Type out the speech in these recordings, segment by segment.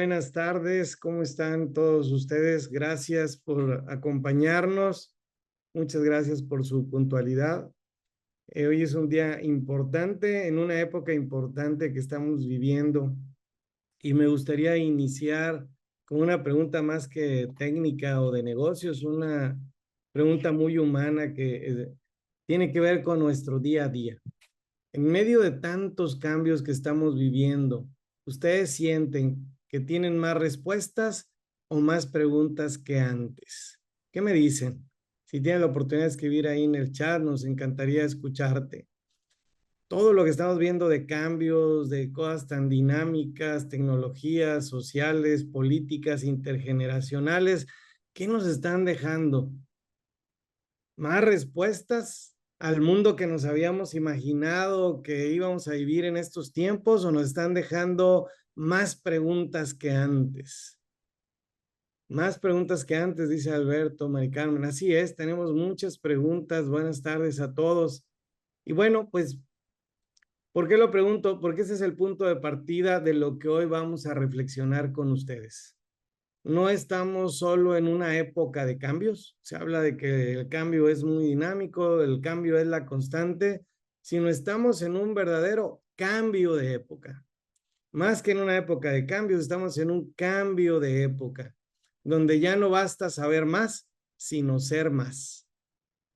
buenas tardes. ¿Cómo están todos ustedes? Gracias por acompañarnos. Muchas gracias por su puntualidad. Hoy es un día importante, en una época importante que estamos viviendo, y me gustaría iniciar con una pregunta más que técnica o de negocios, una pregunta muy humana que tiene que ver con nuestro día a día. En medio de tantos cambios que estamos viviendo, ¿ustedes sienten que tienen más respuestas o más preguntas que antes? ¿Qué me dicen? Si tienen la oportunidad de escribir ahí en el chat, nos encantaría escucharte. Todo lo que estamos viendo de cambios, de cosas tan dinámicas, tecnologías sociales, políticas, intergeneracionales, ¿qué nos están dejando? ¿Más respuestas al mundo que nos habíamos imaginado que íbamos a vivir en estos tiempos, o nos están dejando más preguntas que antes? Más preguntas que antes, dice Alberto, Mari Carmen. Así es, tenemos muchas preguntas. Buenas tardes a todos. Y bueno, pues, ¿por qué lo pregunto? Porque ese es el punto de partida de lo que hoy vamos a reflexionar con ustedes. No estamos solo en una época de cambios. Se habla de que el cambio es muy dinámico, el cambio es la constante, sino estamos en un verdadero cambio de época. Más que en una época de cambios, estamos en un cambio de época, donde ya no basta saber más, sino ser más.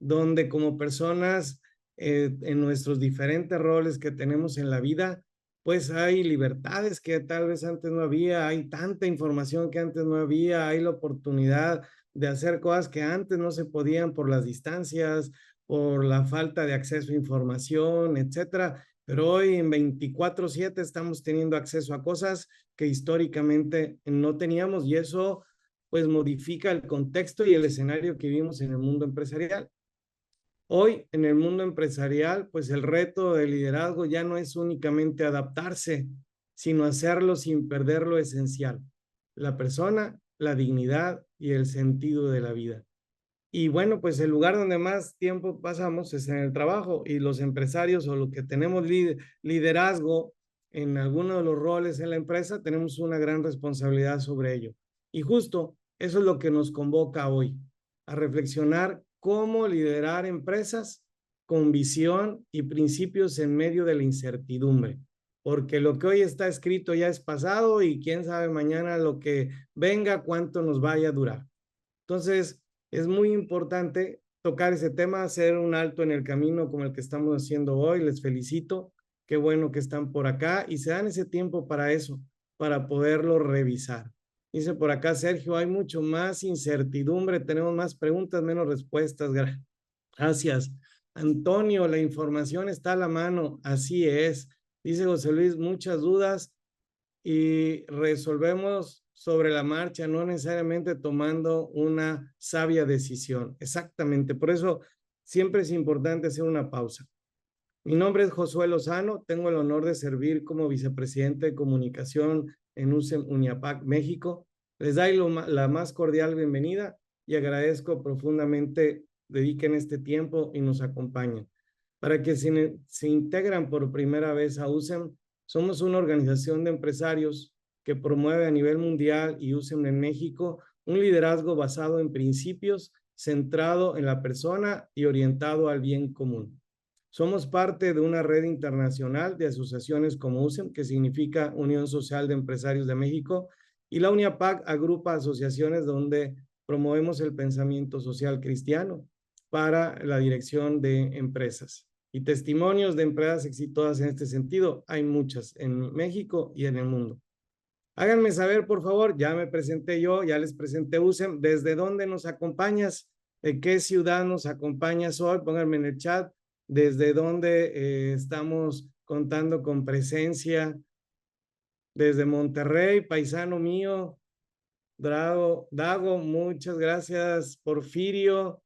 Donde como personas, en nuestros diferentes roles que tenemos en la vida, pues hay libertades que tal vez antes no había, hay tanta información que antes no había, hay la oportunidad de hacer cosas que antes no se podían por las distancias, por la falta de acceso a información, etcétera. Pero hoy en 24/7 estamos teniendo acceso a cosas que históricamente no teníamos, y eso pues modifica el contexto y el escenario que vivimos en el mundo empresarial. Hoy en el mundo empresarial, pues el reto de liderazgo ya no es únicamente adaptarse, sino hacerlo sin perder lo esencial: la persona, la dignidad y el sentido de la vida. Y bueno, pues el lugar donde más tiempo pasamos es en el trabajo, y los empresarios, o los que tenemos liderazgo en alguno de los roles en la empresa, tenemos una gran responsabilidad sobre ello. Y justo eso es lo que nos convoca hoy, a reflexionar cómo liderar empresas con visión y principios en medio de la incertidumbre, porque lo que hoy está escrito ya es pasado, y quién sabe mañana lo que venga, cuánto nos vaya a durar. Entonces, es muy importante tocar ese tema, hacer un alto en el camino como el que estamos haciendo hoy. Les felicito, qué bueno que están por acá y se dan ese tiempo para eso, para poderlo revisar. Dice por acá Sergio, hay mucho más incertidumbre, tenemos más preguntas, menos respuestas. Gracias. Antonio, la información está a la mano, así es. Dice José Luis, muchas dudas y resolvemos sobre la marcha, no necesariamente tomando una sabia decisión. Exactamente, por eso siempre es importante hacer una pausa. Mi nombre es Josué Lozano, tengo el honor de servir como vicepresidente de comunicación en USEM Uniapac, México. Les doy la más cordial bienvenida y agradezco profundamente dediquen este tiempo y nos acompañen. Para que se integran por primera vez a USEM, somos una organización de empresarios que promueve a nivel mundial, y USEM en México, un liderazgo basado en principios, centrado en la persona y orientado al bien común. Somos parte de una red internacional de asociaciones como USEM, que significa Unión Social de Empresarios de México, y la UNIAPAC agrupa asociaciones donde promovemos el pensamiento social cristiano para la dirección de empresas. Y testimonios de empresas exitosas en este sentido hay muchas en México y en el mundo. Háganme saber, por favor, ya me presenté yo, ya les presenté USEM, ¿desde dónde nos acompañas? ¿De qué ciudad nos acompañas hoy? Pónganme en el chat desde dónde estamos contando con presencia. Desde Monterrey, paisano mío, Dago, muchas gracias. Porfirio,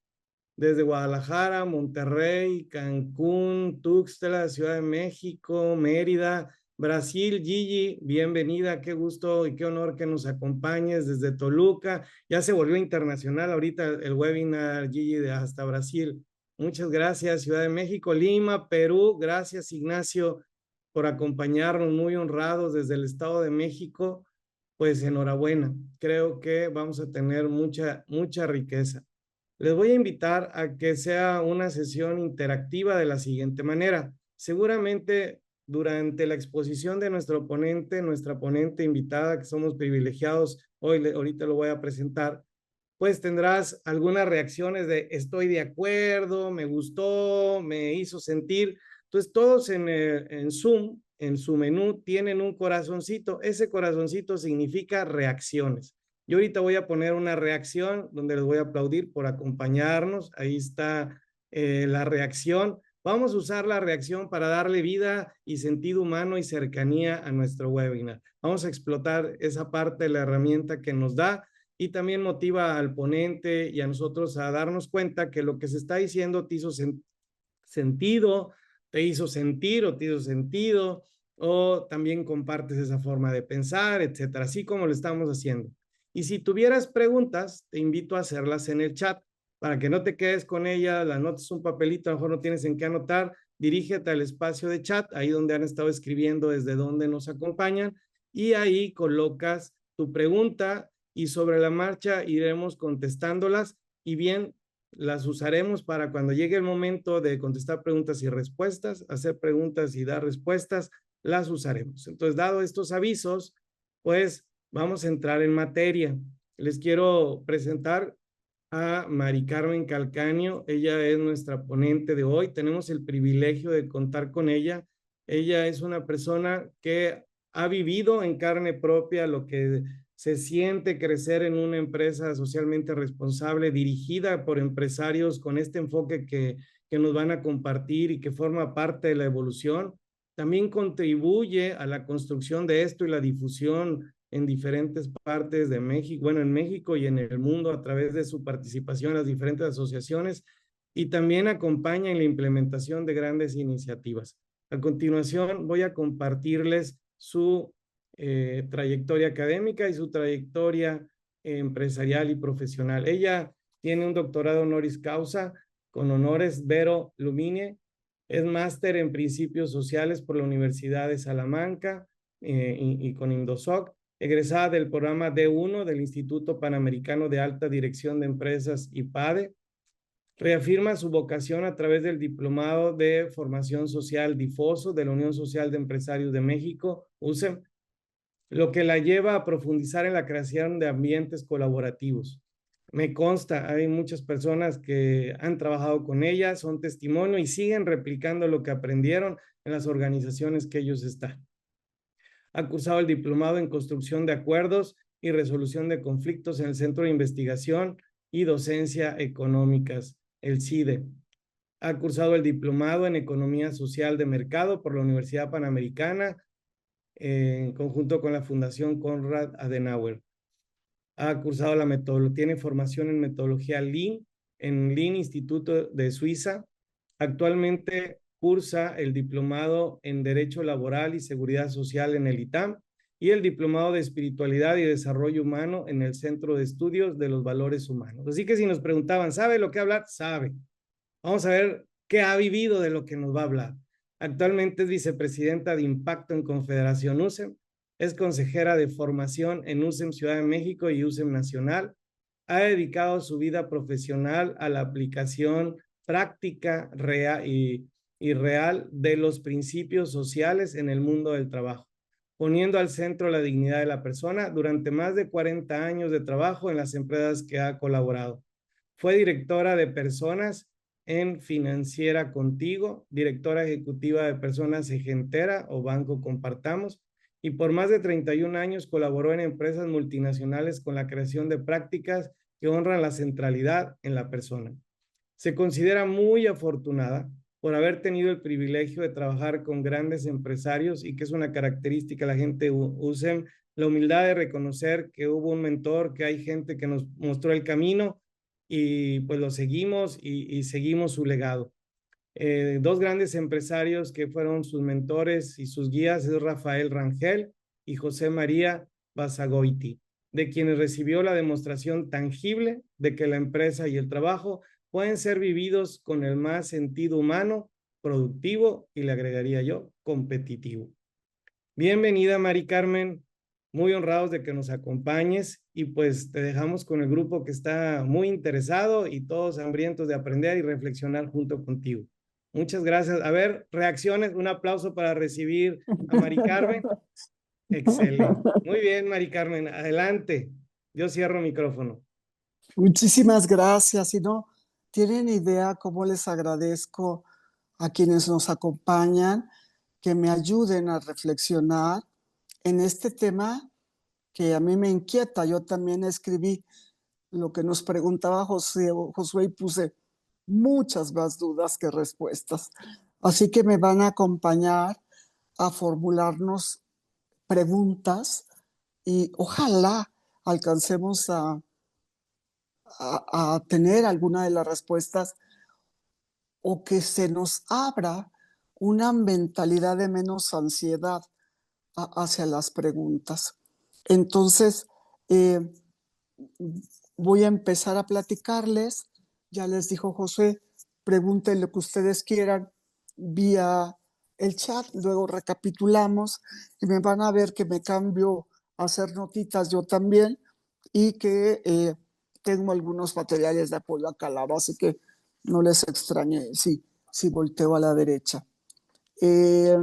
desde Guadalajara, Monterrey, Cancún, Tuxtla, Ciudad de México, Mérida, Brasil. Gigi, bienvenida, qué gusto y qué honor que nos acompañes desde Toluca. Ya se volvió internacional ahorita el webinar, Gigi, de hasta Brasil. Muchas gracias, Ciudad de México, Lima, Perú. Gracias, Ignacio, por acompañarnos, muy honrados desde el Estado de México, pues enhorabuena. Creo que vamos a tener mucha riqueza. Les voy a invitar a que sea una sesión interactiva de la siguiente manera. Seguramente durante la exposición de nuestro ponente, nuestra ponente invitada, que somos privilegiados, ahorita lo voy a presentar, pues tendrás algunas reacciones de estoy de acuerdo, me gustó, me hizo sentir. Entonces todos en Zoom, en su menú, tienen un corazoncito. Ese corazoncito significa reacciones. Yo ahorita voy a poner una reacción donde les voy a aplaudir por acompañarnos. Ahí está la reacción. Vamos a usar la reacción para darle vida y sentido humano y cercanía a nuestro webinar. Vamos a explotar esa parte de la herramienta que nos da y también motiva al ponente y a nosotros a darnos cuenta que lo que se está diciendo te hizo sentido, te hizo sentir o te hizo sentido, o también compartes esa forma de pensar, etcétera, así como lo estamos haciendo. Y si tuvieras preguntas, te invito a hacerlas en el chat para que no te quedes con ellas, las notas un papelito, a lo mejor no tienes en qué anotar, dirígete al espacio de chat, ahí donde han estado escribiendo desde donde nos acompañan, y ahí colocas tu pregunta y sobre la marcha iremos contestándolas y bien las usaremos para cuando llegue el momento de contestar preguntas y respuestas, hacer preguntas y dar respuestas, las usaremos. Entonces, dado estos avisos, pues vamos a entrar en materia. Les quiero presentar a Mari Carmen Calcaño. Ella es nuestra ponente de hoy. Tenemos el privilegio de contar con ella. Ella es una persona que ha vivido en carne propia lo que se siente crecer en una empresa socialmente responsable dirigida por empresarios con este enfoque que nos van a compartir y que forma parte de la evolución. También contribuye a la construcción de esto y la difusión en diferentes partes de México, bueno, en México y en el mundo a través de su participación en las diferentes asociaciones y también acompaña en la implementación de grandes iniciativas. A continuación voy a compartirles su trayectoria académica y su trayectoria empresarial y profesional. Ella tiene un doctorado honoris causa con honores Vero Lumine, es máster en principios sociales por la Universidad de Salamanca y con Indosoc, egresada del programa D1 del Instituto Panamericano de Alta Dirección de Empresas IPADE. Reafirma su vocación a través del Diplomado de Formación Social Difoso de la Unión Social de Empresarios de México, USEM, lo que la lleva a profundizar en la creación de ambientes colaborativos. Me consta, hay muchas personas que han trabajado con ella, son testimonio y siguen replicando lo que aprendieron en las organizaciones que ellos están. Ha cursado el diplomado en construcción de acuerdos y resolución de conflictos en el Centro de Investigación y Docencia Económicas, el CIDE. Ha cursado el diplomado en Economía Social de Mercado por la Universidad Panamericana en conjunto con la Fundación Konrad Adenauer. Ha cursado tiene formación en metodología Lean en Lean Instituto de Suiza. Actualmente cursa el diplomado en Derecho Laboral y Seguridad Social en el ITAM y el diplomado de Espiritualidad y Desarrollo Humano en el Centro de Estudios de los Valores Humanos. Así que si nos preguntaban, ¿sabe lo que hablar? Sabe. Vamos a ver qué ha vivido de lo que nos va a hablar. Actualmente es vicepresidenta de Impacto en Confederación USEM, es consejera de formación en USEM Ciudad de México y USEM Nacional. Ha dedicado su vida profesional a la aplicación práctica real y real de los principios sociales en el mundo del trabajo, poniendo al centro la dignidad de la persona durante más de 40 años de trabajo en las empresas que ha colaborado. Fue directora de personas en Financiera Contigo, directora ejecutiva de Personas Egentera o Banco Compartamos, y por más de 31 años colaboró en empresas multinacionales con la creación de prácticas que honran la centralidad en la persona. Se considera muy afortunada por haber tenido el privilegio de trabajar con grandes empresarios y que es una característica de la gente USEM, la humildad de reconocer que hubo un mentor, que hay gente que nos mostró el camino y pues lo seguimos y seguimos su legado. Dos grandes empresarios que fueron sus mentores y sus guías es Rafael Rangel y José María Basagoiti, de quienes recibió la demostración tangible de que la empresa y el trabajo pueden ser vividos con el más sentido humano, productivo y le agregaría yo, competitivo. Bienvenida, Mari Carmen. muy honrados de que nos acompañes y pues te dejamos con el grupo que está muy interesado y todos hambrientos de aprender y reflexionar junto contigo. Muchas gracias. A ver, reacciones, un aplauso para recibir a Mari Carmen. Excelente. Muy bien, Mari Carmen, adelante. Yo cierro micrófono. Muchísimas gracias. Y no tienen idea cómo les agradezco a quienes nos acompañan, que me ayuden a reflexionar en este tema que a mí me inquieta. Yo también escribí lo que nos preguntaba Josué y puse muchas más dudas que respuestas. Así que me van a acompañar a formularnos preguntas y ojalá alcancemos a tener alguna de las respuestas o que se nos abra una mentalidad de menos ansiedad hacia las preguntas. Entonces, eh, voy a empezar a platicarles. Ya les dijo José, pregunten lo que ustedes quieran vía el chat, luego recapitulamos y me van a ver que me cambio a hacer notitas yo también y que tengo algunos materiales de apoyo acá al lado, así que no les extrañe si volteo a la derecha. Eh,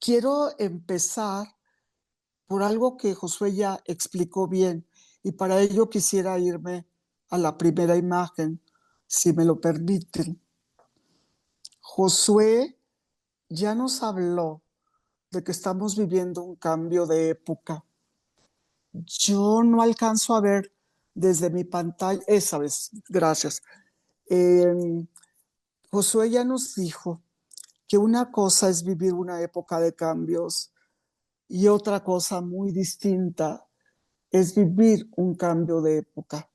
Quiero empezar por algo que Josué ya explicó bien y para ello quisiera irme a la primera imagen, si me lo permiten. Josué ya nos habló de que estamos viviendo un cambio de época. Yo no alcanzo a ver desde mi pantalla, esa vez, gracias. Josué ya nos dijo que una cosa es vivir una época de cambios y otra cosa muy distinta es vivir un cambio de época.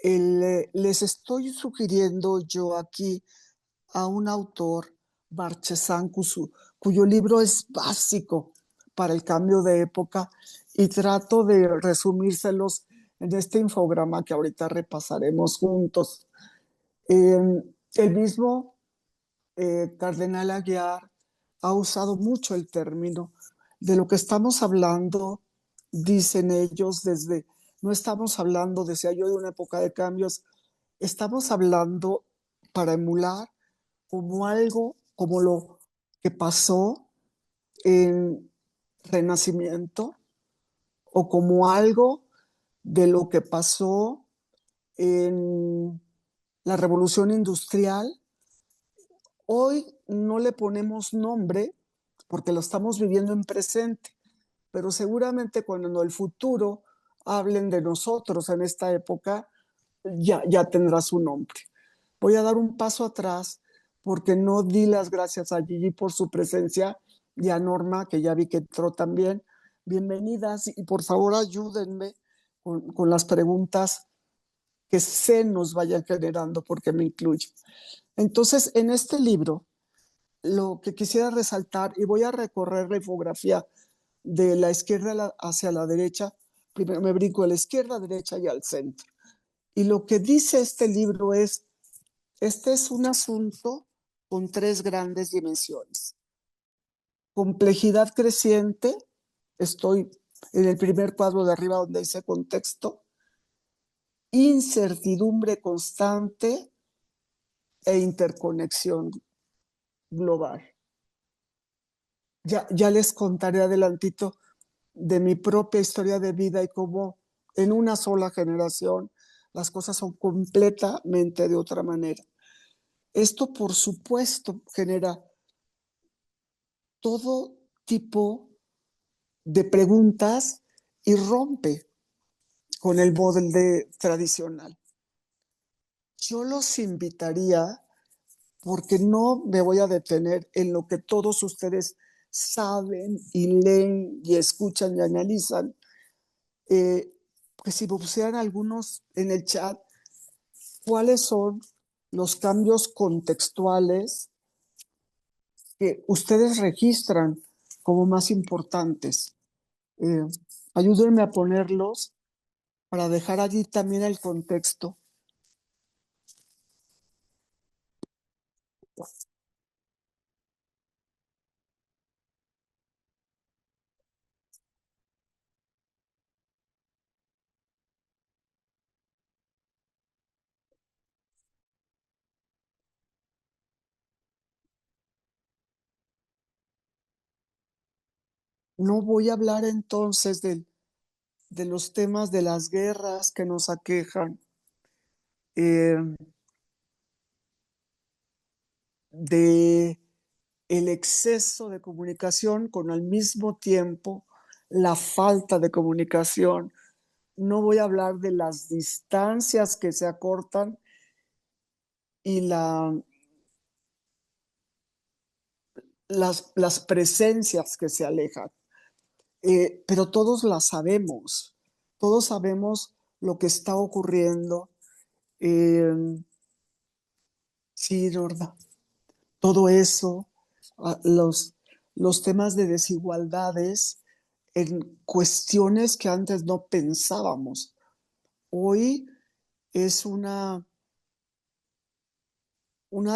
Les estoy sugiriendo yo aquí a un autor, Marchesán, cuyo libro es básico para el cambio de época y trato de resumírselos en este infograma que ahorita repasaremos juntos. El mismo Cardenal Aguiar ha usado mucho el término de lo que estamos hablando, dicen ellos, no estamos hablando, decía yo, de una época de cambios, estamos hablando para emular como algo, como lo que pasó en Renacimiento o como algo de lo que pasó en la Revolución Industrial. Hoy no le ponemos nombre porque lo estamos viviendo en presente, pero seguramente cuando en el futuro hablen de nosotros en esta época, ya tendrá su nombre. Voy a dar un paso atrás porque no di las gracias a Gigi por su presencia y a Norma, que ya vi que entró también. Bienvenidas y por favor ayúdenme con las preguntas que se nos vayan generando porque me incluye. Entonces, en este libro, lo que quisiera resaltar, y voy a recorrer la infografía de la izquierda hacia la derecha, primero me brinco a la izquierda, derecha y al centro. Y lo que dice este libro es, este es un asunto con tres grandes dimensiones. Complejidad creciente, estoy en el primer cuadro de arriba donde dice contexto, incertidumbre constante e interconexión global. Ya les contaré adelantito de mi propia historia de vida y cómo en una sola generación las cosas son completamente de otra manera. Esto, por supuesto, genera todo tipo de preguntas y rompe con el modelo tradicional. Yo los invitaría, porque no me voy a detener en lo que todos ustedes saben y leen y escuchan y analizan, que si pusieran algunos en el chat, ¿cuáles son los cambios contextuales que ustedes registran como más importantes? Eh, Ayúdenme a ponerlos para dejar allí también el contexto. No voy a hablar entonces de los temas de las guerras que nos aquejan, eh, de el exceso de comunicación con al mismo tiempo la falta de comunicación. No voy a hablar de las distancias que se acortan y las presencias que se alejan. Pero todos sabemos lo que está ocurriendo. Eh, sí, Norda, todo eso, los temas de desigualdades en cuestiones que antes no pensábamos. Hoy es una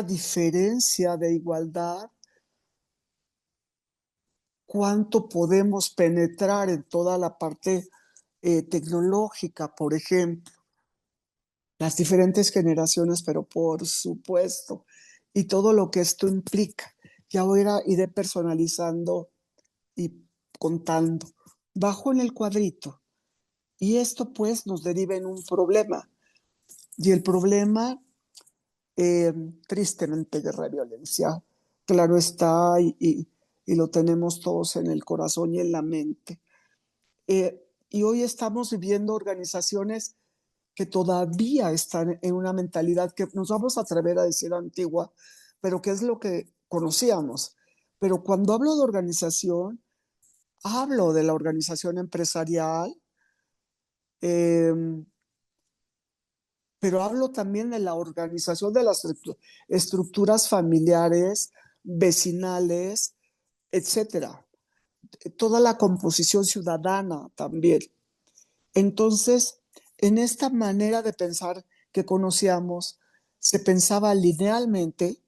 diferencia de igualdad. ¿Cuánto podemos penetrar en toda la parte tecnológica, por ejemplo? Las diferentes generaciones, pero por supuesto, y todo lo que esto implica. Ya ahora iré personalizando y contando. Bajo en el cuadrito. Y esto pues nos deriva en un problema. Y el problema, eh, tristemente, guerra y violencia, claro está, y lo tenemos todos en el corazón y en la mente. Y hoy estamos viviendo organizaciones que todavía están en una mentalidad que nos vamos a atrever a decir antigua, pero que es lo que conocíamos. Pero cuando hablo de organización, hablo de la organización empresarial, eh, pero hablo también de la organización de las estructuras familiares, vecinales, etcétera. Toda la composición ciudadana también. Entonces, en esta manera de pensar que conocíamos, se pensaba linealmente,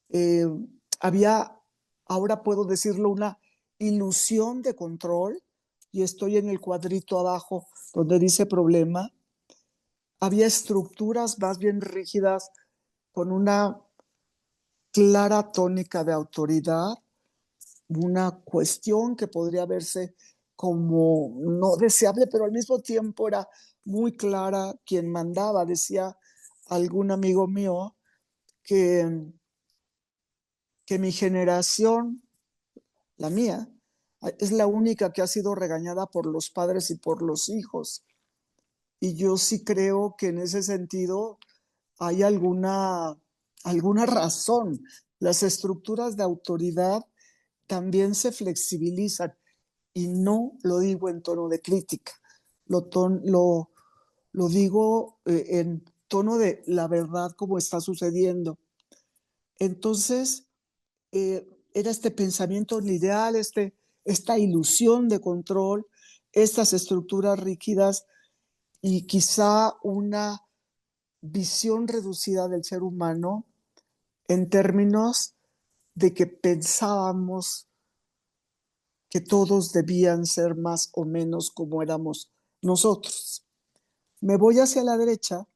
eh, había, ahora puedo decirlo, una ilusión de control, y estoy en el cuadrito abajo donde dice problema. Había estructuras más bien rígidas con una clara tónica de autoridad, una cuestión que podría verse como no deseable, pero al mismo tiempo era muy clara quien mandaba. Decía algún amigo mío que, que mi generación, la mía, es la única que ha sido regañada por los padres y por los hijos. Y yo sí creo que en ese sentido hay alguna razón. Las estructuras de autoridad también se flexibilizan, y no lo digo en tono de crítica, lo digo en tono de la verdad como está sucediendo. Entonces, era este pensamiento ideal, esta ilusión de control, estas estructuras rígidas y quizá una visión reducida del ser humano en términos de que pensábamos que todos debían ser más o menos como éramos nosotros. Me voy hacia la derecha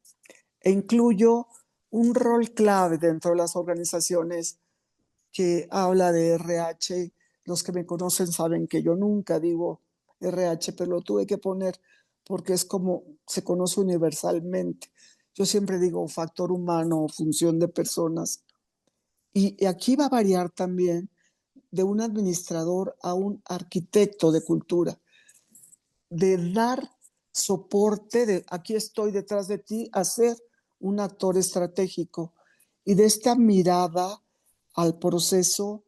e incluyo un rol clave dentro de las organizaciones que habla de RH. Los que me conocen saben que yo nunca digo RH, pero lo tuve que poner porque es como se conoce universalmente. Yo siempre digo factor humano o función de personas. Y aquí va a variar también de un administrador a un arquitecto de cultura, de dar soporte, de aquí estoy detrás de ti, a ser un actor estratégico y de esta mirada al proceso,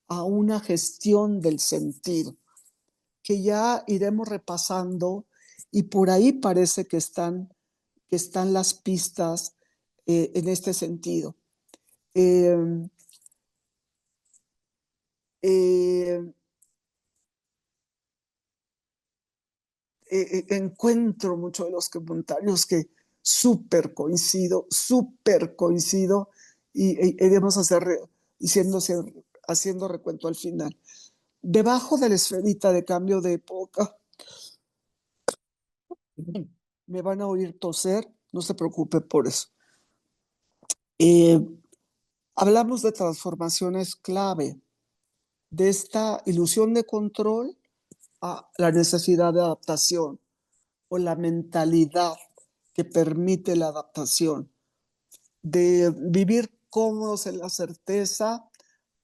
a una gestión del sentido, que ya iremos repasando y por ahí parece que están las pistas en este sentido. Eh, eh, encuentro muchos de los comentarios que súper coincido y iremos a hacer, haciendo recuento al final. Debajo de la esferita de cambio de época, me van a oír toser, no se preocupe por eso. Eh, Hablamos de transformaciones clave, de esta ilusión de control a la necesidad de adaptación o la mentalidad que permite la adaptación, de vivir cómodos en la certeza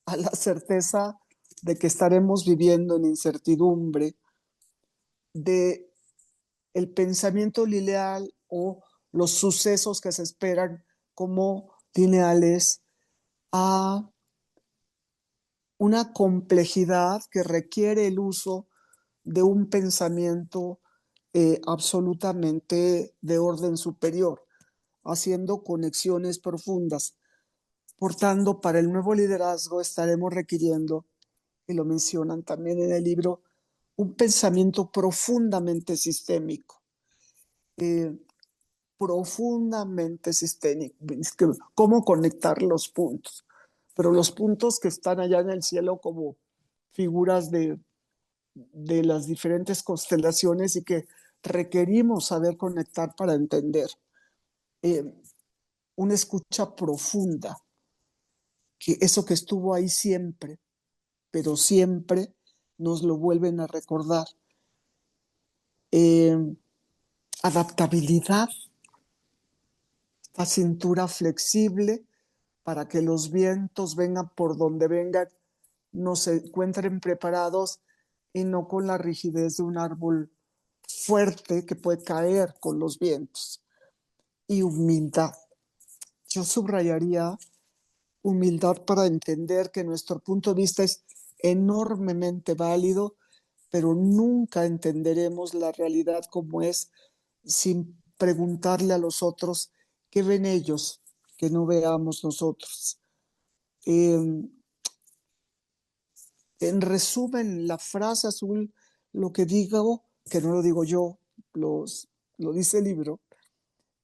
a la certeza de que estaremos viviendo en incertidumbre, de el pensamiento lineal o los sucesos que se esperan como lineales a una complejidad que requiere el uso de un pensamiento absolutamente de orden superior, haciendo conexiones profundas. Por tanto, para el nuevo liderazgo estaremos requiriendo, y lo mencionan también en el libro, un pensamiento profundamente sistémico. Eh, Profundamente sistémico. Cómo conectar los puntos. Pero los puntos que están allá en el cielo como figuras de las diferentes constelaciones y que requerimos saber conectar para entender. Eh, una escucha profunda, que eso que estuvo ahí siempre, pero siempre nos lo vuelven a recordar. Eh, Adaptabilidad, la cintura flexible para que los vientos vengan por donde vengan, nos encuentren preparados y no con la rigidez de un árbol fuerte que puede caer con los vientos. Y humildad. Yo subrayaría humildad para entender que nuestro punto de vista es enormemente válido, pero nunca entenderemos la realidad como es sin preguntarle a los otros qué ven ellos que no veamos nosotros. En resumen, la frase azul, lo que digo, que no lo digo yo, lo dice el libro,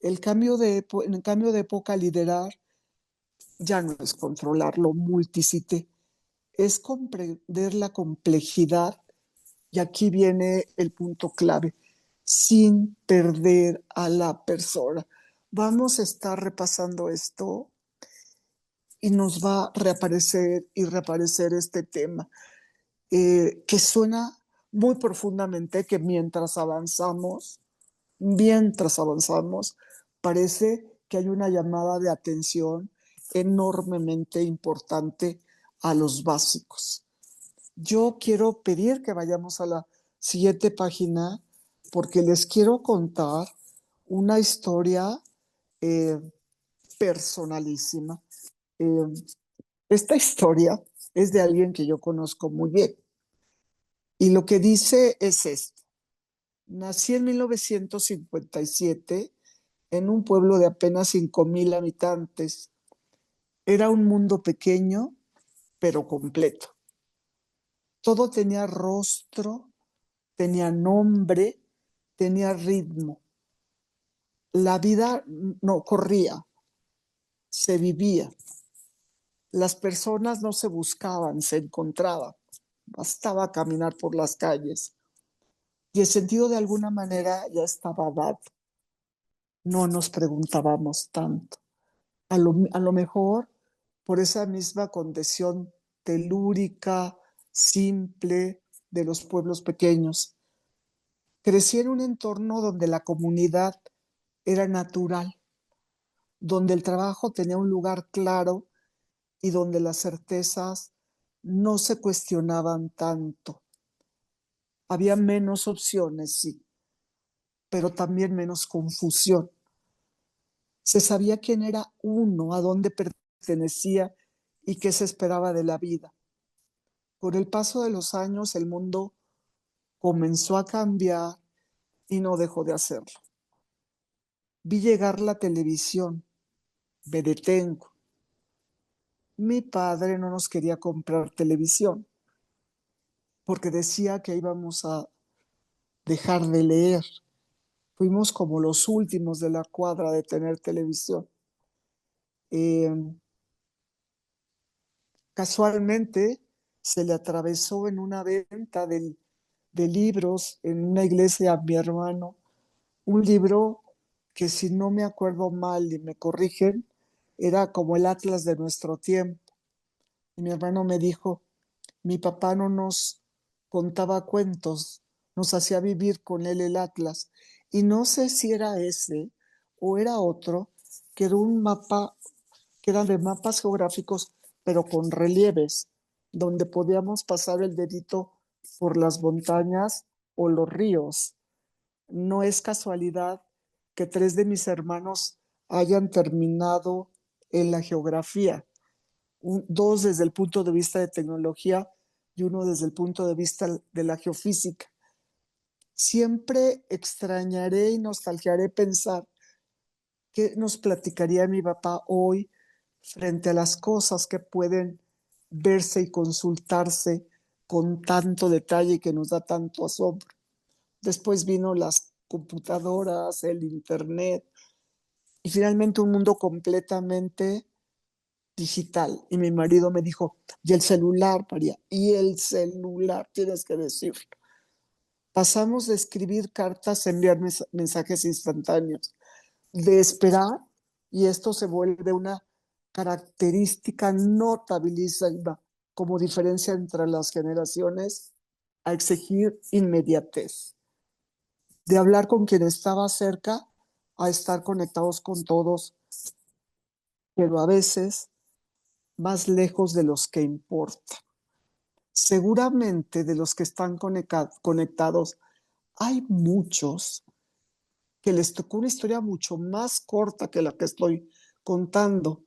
en el cambio de época liderar ya no es controlar lo multicité, es comprender la complejidad, y aquí viene el punto clave, sin perder a la persona. Vamos a estar repasando esto y nos va a reaparecer y reaparecer este tema, que suena muy profundamente, que mientras avanzamos, parece que hay una llamada de atención enormemente importante a los básicos. Yo quiero pedir que vayamos a la siguiente página porque les quiero contar una historia eh, personalísima. Eh, Esta historia es de alguien que yo conozco muy bien y lo que dice es esto. Nací en 1957 en un pueblo de apenas 5,000 habitantes. Era un mundo pequeño, pero completo. Todo tenía rostro, tenía nombre, tenía ritmo. La vida no corría, se vivía. Las personas no se buscaban, se encontraban. Bastaba caminar por las calles. Y el sentido de alguna manera ya estaba dado. No nos preguntábamos tanto. A lo mejor por esa misma condición telúrica, simple de los pueblos pequeños. Crecí en un entorno donde la comunidad era natural, donde el trabajo tenía un lugar claro y donde las certezas no se cuestionaban tanto. Había menos opciones, sí, pero también menos confusión. Se sabía quién era uno, a dónde pertenecía y qué se esperaba de la vida. Con el paso de los años, el mundo comenzó a cambiar y no dejó de hacerlo. Vi llegar la televisión, me detengo. Mi padre no nos quería comprar televisión porque decía que íbamos a dejar de leer. Fuimos como los últimos de la cuadra de tener televisión. Eh, Casualmente se le atravesó en una venta de libros en una iglesia a mi hermano un libro que, si no me acuerdo mal y me corrigen, era como el Atlas de nuestro tiempo. Y mi hermano me dijo, Mi papá no nos contaba cuentos, nos hacía vivir con él el atlas. Y no sé si era ese o era otro, que era un mapa, que eran de mapas geográficos, pero con relieves, donde podíamos pasar el dedito por las montañas o los ríos. No es casualidad que tres de mis hermanos hayan terminado en la geografía, dos desde el punto de vista de tecnología y uno desde el punto de vista de la geofísica. Siempre extrañaré y nostalgiaré pensar qué nos platicaría mi papá hoy frente a las cosas que pueden verse y consultarse con tanto detalle y que nos da tanto asombro. Después vino las computadoras, el internet y finalmente un mundo completamente digital. Y mi marido me dijo, y el celular, María, y el celular, tienes que decirlo. Pasamos de escribir cartas a enviar mensajes instantáneos, de esperar, y esto se vuelve una característica notabilísima como diferencia entre las generaciones, a exigir inmediatez, de hablar con quien estaba cerca a estar conectados con todos, pero a veces más lejos de los que importa. Seguramente de los que están conectados, hay muchos que les tocó una historia mucho más corta que la que estoy contando,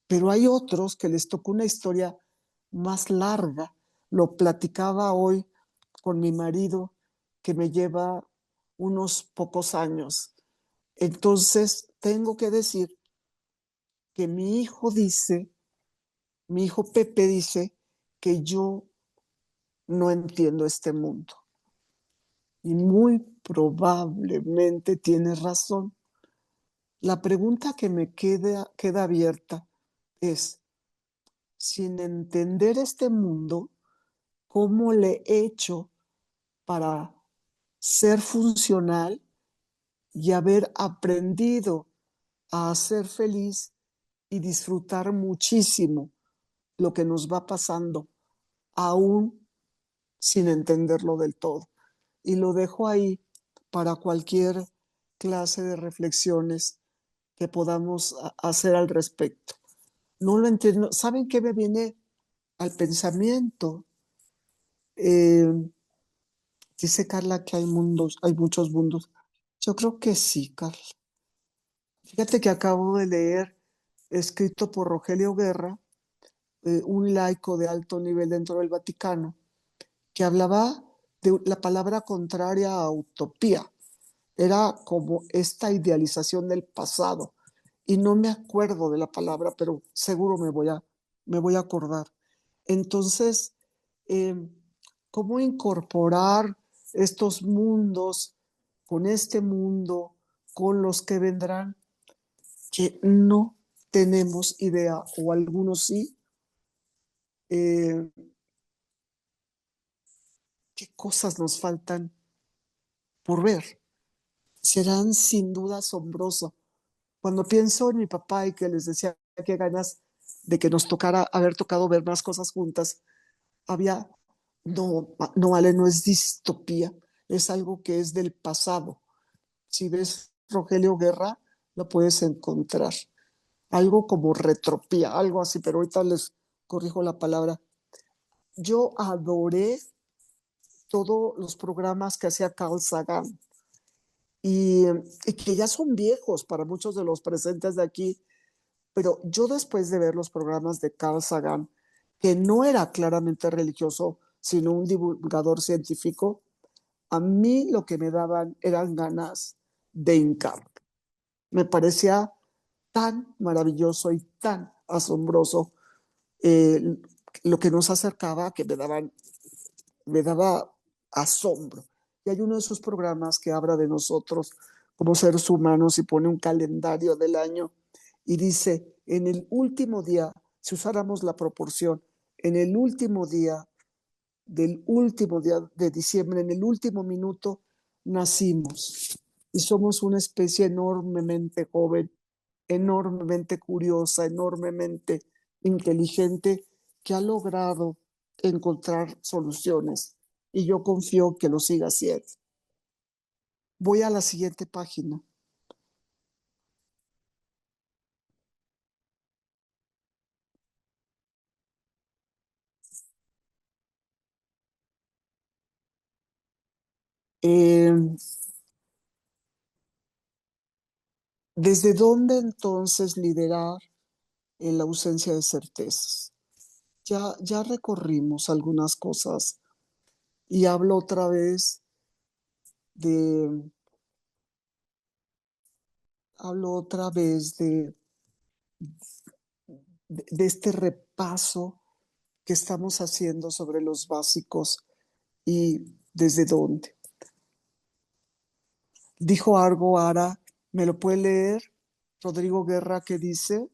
pero hay otros que les tocó una historia más larga. Lo platicaba hoy con mi marido, que me lleva unos pocos años. Entonces, tengo que decir que mi hijo Pepe dice que yo no entiendo este mundo. Y muy probablemente tiene razón. La pregunta que me queda abierta es, sin entender este mundo, ¿cómo le he hecho para ser funcional y haber aprendido a ser feliz y disfrutar muchísimo lo que nos va pasando, aún sin entenderlo del todo? Y lo dejo ahí para cualquier clase de reflexiones que podamos hacer al respecto. No lo entiendo. ¿Saben qué me viene al pensamiento? Eh, Dice Carla que hay mundos, hay muchos mundos. Yo creo que sí, Carla. Fíjate que acabo de leer, escrito por Rogelio Guerra, un laico de alto nivel dentro del Vaticano, que hablaba de la palabra contraria a utopía. Era como esta idealización del pasado. Y no me acuerdo de la palabra, pero seguro me voy a acordar. Entonces, eh, ¿cómo incorporar estos mundos con este mundo, con los que vendrán, que no tenemos idea, o algunos sí? eh, ¿Qué cosas nos faltan por ver? Serán sin duda asombrosos. Cuando pienso en mi papá y que les decía que ganas de que nos tocara haber tocado ver más cosas juntas, había, no, no vale, no es distopía, es algo que es del pasado. Si ves Rogelio Guerra, lo puedes encontrar. Algo como retropía, algo así, pero ahorita les corrijo la palabra. Yo adoré todos los programas que hacía Carl Sagan y que ya son viejos para muchos de los presentes de aquí, pero yo después de ver los programas de Carl Sagan, que no era claramente religioso, sino un divulgador científico, a mí lo que me daban eran ganas de hincar. Me parecía tan maravilloso y tan asombroso, eh, lo que nos acercaba, que me daba asombro. Y hay uno de esos programas que habla de nosotros como seres humanos y pone un calendario del año y dice, en el último día, si usáramos la proporción, en el último día del último día de diciembre, en el último minuto, nacimos. Y somos una especie enormemente joven, enormemente curiosa, enormemente inteligente, que ha logrado encontrar soluciones y yo confío que lo siga haciendo. Voy a la siguiente página. ¿Desde dónde entonces liderar en la ausencia de certezas? Ya recorrimos algunas cosas y hablo otra vez de, de este repaso que estamos haciendo sobre los básicos y desde dónde. Dijo algo Ara, ¿me lo puede leer? Rodrigo Guerra, ¿qué dice?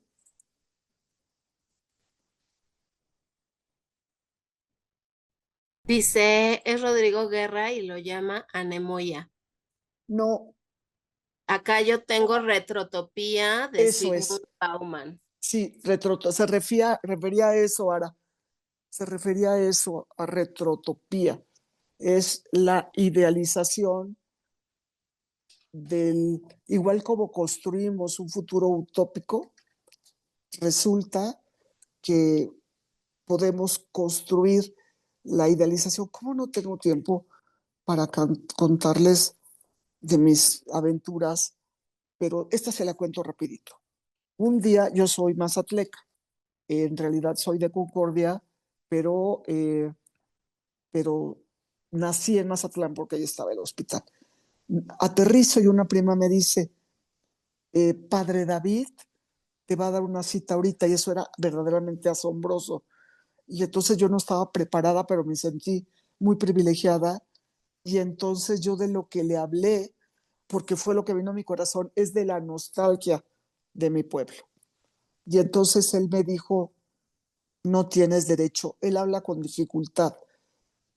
Dice, es Rodrigo Guerra y lo llama anemoya. No, Acá yo tengo Retrotopía de eso Zygmunt es. Bauman. Sí, se refería a eso, Ara. Se refería a eso, a retrotopía. Es la idealización igual como construimos un futuro utópico, resulta que podemos construir la idealización. ¿Cómo no tengo tiempo para contarles de mis aventuras? Pero esta se la cuento rapidito. Un día yo soy mazatleca, en realidad soy de Concordia, pero nací en Mazatlán porque ahí estaba el hospital. Aterrizo y una prima me dice, Padre David te va a dar una cita ahorita, y eso era verdaderamente asombroso. Y entonces yo no estaba preparada, pero me sentí muy privilegiada. Y entonces yo de lo que le hablé, porque fue lo que vino a mi corazón, es de la nostalgia de mi pueblo. Y entonces él me dijo, no tienes derecho. Él habla con dificultad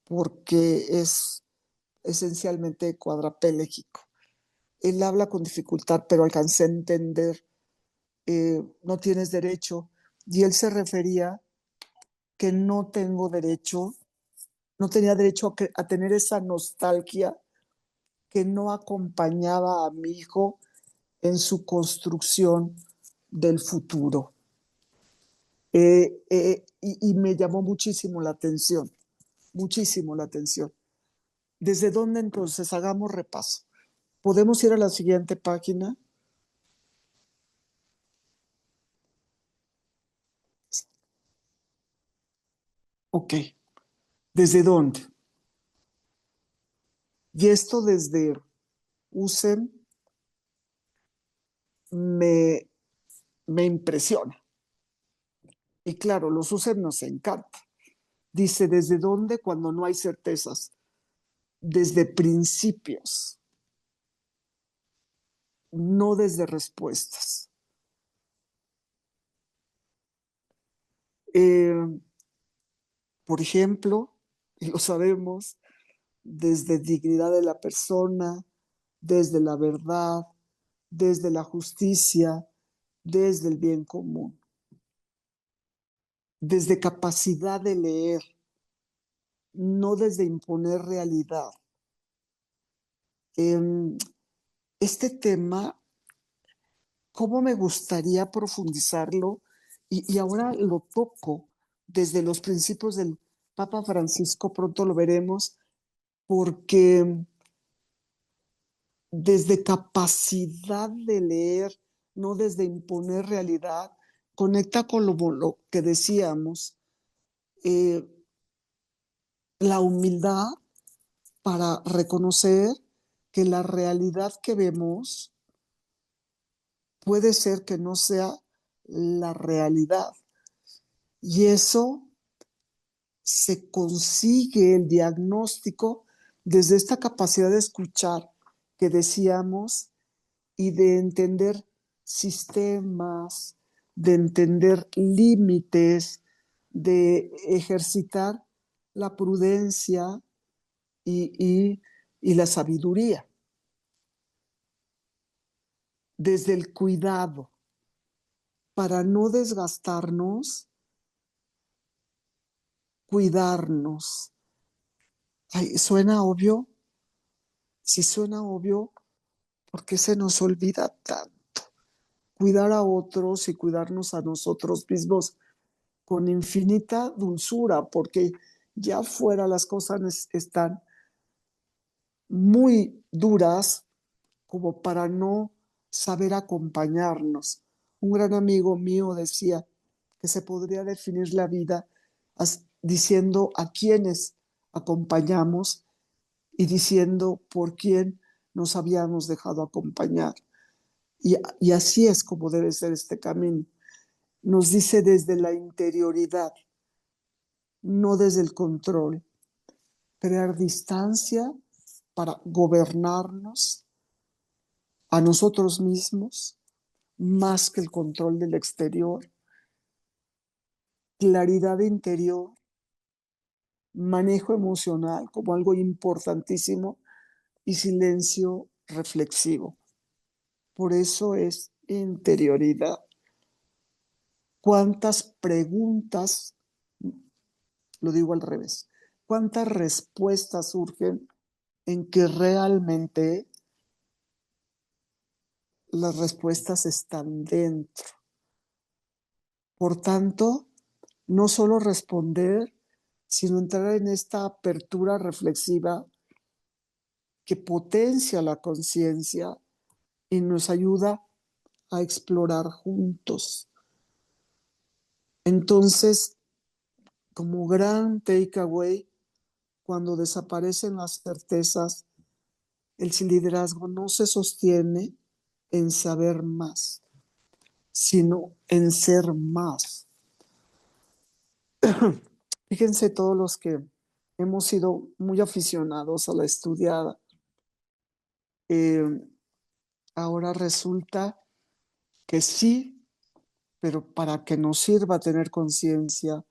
porque es esencialmente cuadraplégico. Él habla con dificultad, pero alcancé a entender, no tienes derecho. Y él se refería que no tengo derecho, no tenía derecho a tener esa nostalgia que no acompañaba a mi hijo en su construcción del futuro. Y me llamó muchísimo la atención. ¿Desde dónde entonces? Hagamos repaso. ¿Podemos ir a la siguiente página? Ok. ¿Desde dónde? Y esto desde USEM me, me impresiona. Y claro, los USEM nos encanta. Dice, ¿desde dónde cuando no hay certezas? Desde principios, no desde respuestas. Eh, por ejemplo, y lo sabemos, desde dignidad de la persona, desde la verdad, desde la justicia, desde el bien común, desde capacidad de leer, no desde imponer realidad. Este tema, ¿cómo me gustaría profundizarlo? Y ahora lo toco desde los principios del Papa Francisco, pronto lo veremos, porque desde capacidad de leer, no desde imponer realidad, conecta con lo que decíamos, eh, la humildad para reconocer que la realidad que vemos puede ser que no sea la realidad. Y eso se consigue el diagnóstico desde esta capacidad de escuchar que decíamos y de entender sistemas, de entender límites, de ejercitar la prudencia y, y la sabiduría, desde el cuidado, para no desgastarnos cuidarnos. Ay, ¿suena obvio? Si suena obvio, ¿por qué se nos olvida tanto? Cuidar a otros y cuidarnos a nosotros mismos con infinita dulzura, porque ya afuera las cosas están muy duras como para no saber acompañarnos. Un gran amigo mío decía que se podría definir la vida diciendo a quiénes acompañamos y diciendo por quién nos habíamos dejado acompañar. Y así es como debe ser este camino. Nos dice desde la interioridad, no desde el control. Crear distancia para gobernarnos a nosotros mismos más que el control del exterior. Claridad interior, manejo emocional como algo importantísimo y silencio reflexivo. Por eso es interioridad. ¿Cuántas preguntas, lo digo al revés, cuántas respuestas surgen en que realmente las respuestas están dentro? Por tanto, no solo responder, sino entrar en esta apertura reflexiva que potencia la conciencia y nos ayuda a explorar juntos. Entonces, como gran takeaway, cuando desaparecen las certezas, el liderazgo no se sostiene en saber más, sino en ser más. Fíjense todos los que hemos sido muy aficionados a la estudiada. Ahora resulta que sí, pero para que nos sirva tener conciencia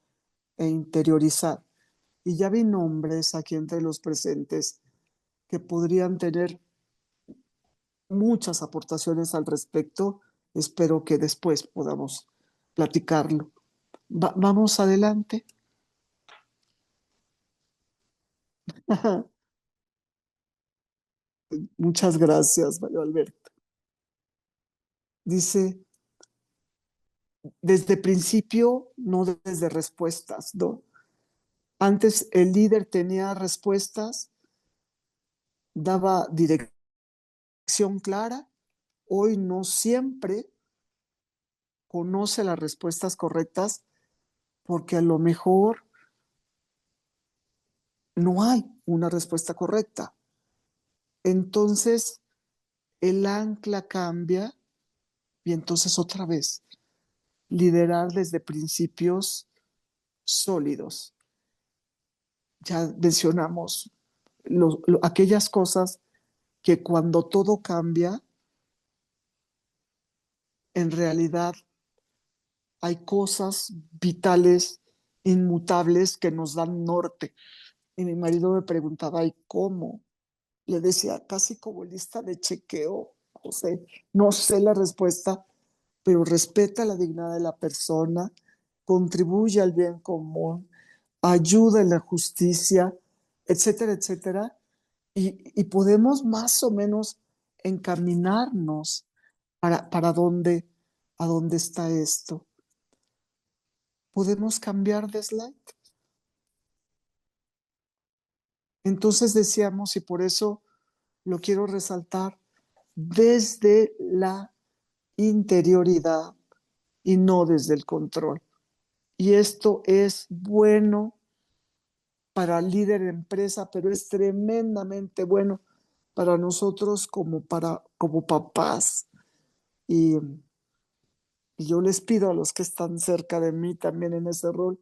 e interiorizar. Y ya vi nombres aquí entre los presentes que podrían tener muchas aportaciones al respecto. Espero que después podamos platicarlo. Vamos adelante. Muchas gracias, Mario Alberto. Dice, desde principio, no desde respuestas, ¿no? Antes el líder tenía respuestas, daba dirección clara. Hoy no siempre conoce las respuestas correctas porque a lo mejor no hay una respuesta correcta. Entonces el ancla cambia y entonces otra vez liderar desde principios sólidos. Ya mencionamos aquellas cosas que cuando todo cambia, en realidad hay cosas vitales, inmutables, que nos dan norte. Y mi marido me preguntaba, ¿y cómo? Le decía, casi como lista de chequeo. O sea, no sé la respuesta, pero respeta la dignidad de la persona, contribuye al bien común, ayuda en la justicia, etcétera, etcétera. Y podemos más o menos encaminarnos para dónde, a dónde está esto. Podemos cambiar de slide. Entonces decíamos, y por eso lo quiero resaltar, desde la interioridad y no desde el control. Y esto es bueno para el líder de empresa, pero es tremendamente bueno para nosotros como papás. Y yo les pido a los que están cerca de mí también en ese rol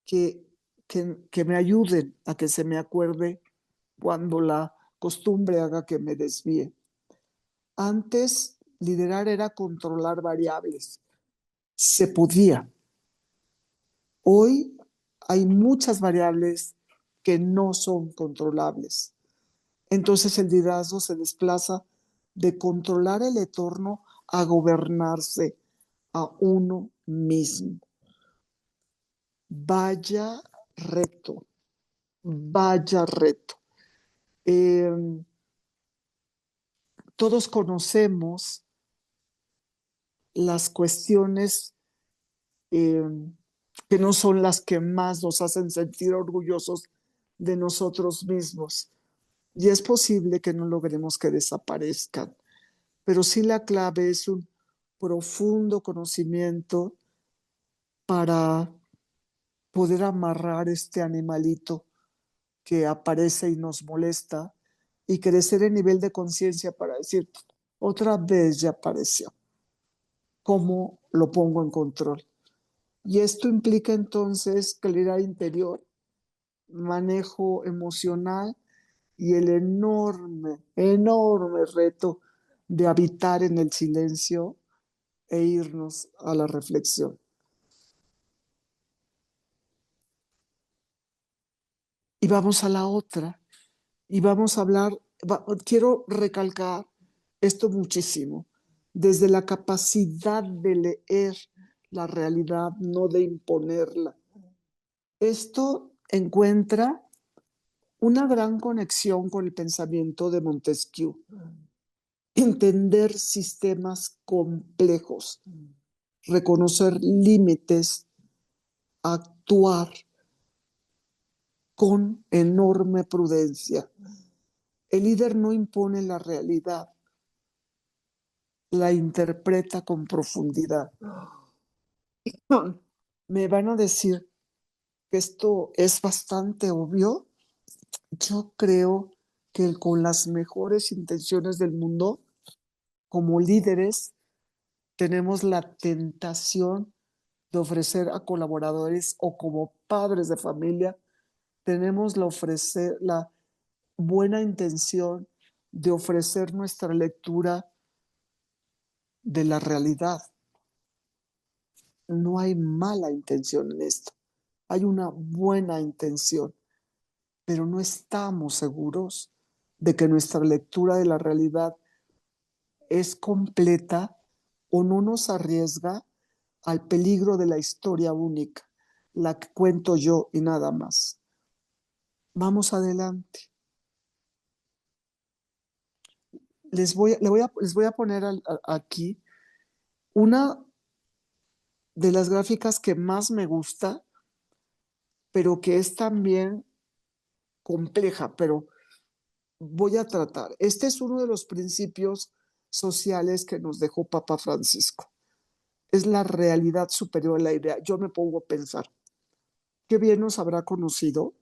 que, que me ayuden a que se me acuerde cuando la costumbre haga que me desvíe. Antes, liderar era controlar variables. Se podía. Hoy hay muchas variables que no son controlables. Entonces el liderazgo se desplaza de controlar el entorno a gobernarse a uno mismo. Vaya reto, vaya reto. Todos conocemos las cuestiones eh, que no son las que más nos hacen sentir orgullosos de nosotros mismos. Y es posible que no logremos que desaparezcan, pero sí la clave es un profundo conocimiento para poder amarrar este animalito que aparece y nos molesta y crecer en nivel de conciencia para decir, otra vez ya apareció. ¿Cómo lo pongo en control? Y esto implica entonces claridad interior, manejo emocional y el enorme reto de habitar en el silencio e irnos a la reflexión. Y vamos a la otra, y vamos a hablar, quiero recalcar esto muchísimo, desde la capacidad de leer la realidad, no de imponerla. Esto encuentra una gran conexión con el pensamiento de Montesquieu. Entender sistemas complejos, reconocer límites, actuar con enorme prudencia. El líder no impone la realidad, la interpreta con profundidad. Me van a decir que esto es bastante obvio. Yo creo que con las mejores intenciones del mundo, como líderes, tenemos la tentación de ofrecer a colaboradores o como padres de familia, tenemos la buena intención de ofrecer nuestra lectura de la realidad. No hay mala intención en esto, hay una buena intención, pero no estamos seguros de que nuestra lectura de la realidad es completa o no nos arriesga al peligro de la historia única, la que cuento yo y nada más. Vamos adelante. Les voy a poner aquí una de las gráficas que más me gusta, pero que es también compleja, pero voy a tratar. Este es uno de los principios sociales que nos dejó Papa Francisco. Es la realidad superior a la idea. Yo me pongo a pensar, qué bien nos habrá conocido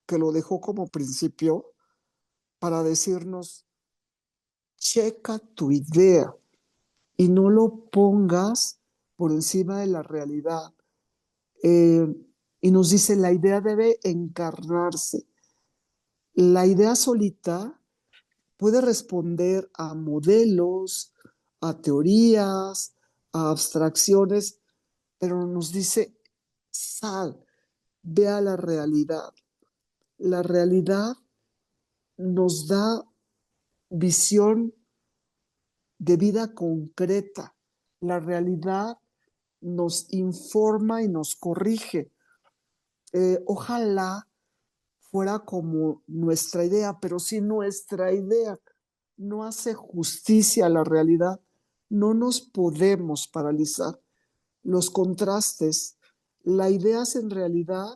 que lo dejó como principio para decirnos, checa tu idea y no lo pongas por encima de la realidad. Y nos dice, la idea debe encarnarse. La idea solita puede responder a modelos, a teorías, a abstracciones, pero nos dice, sal, vea la realidad. La realidad nos da visión de vida concreta. La realidad nos informa y nos corrige. Ojalá fuera como nuestra idea, pero si nuestra idea no hace justicia a la realidad, no nos podemos paralizar. Los contrastes, la idea en realidad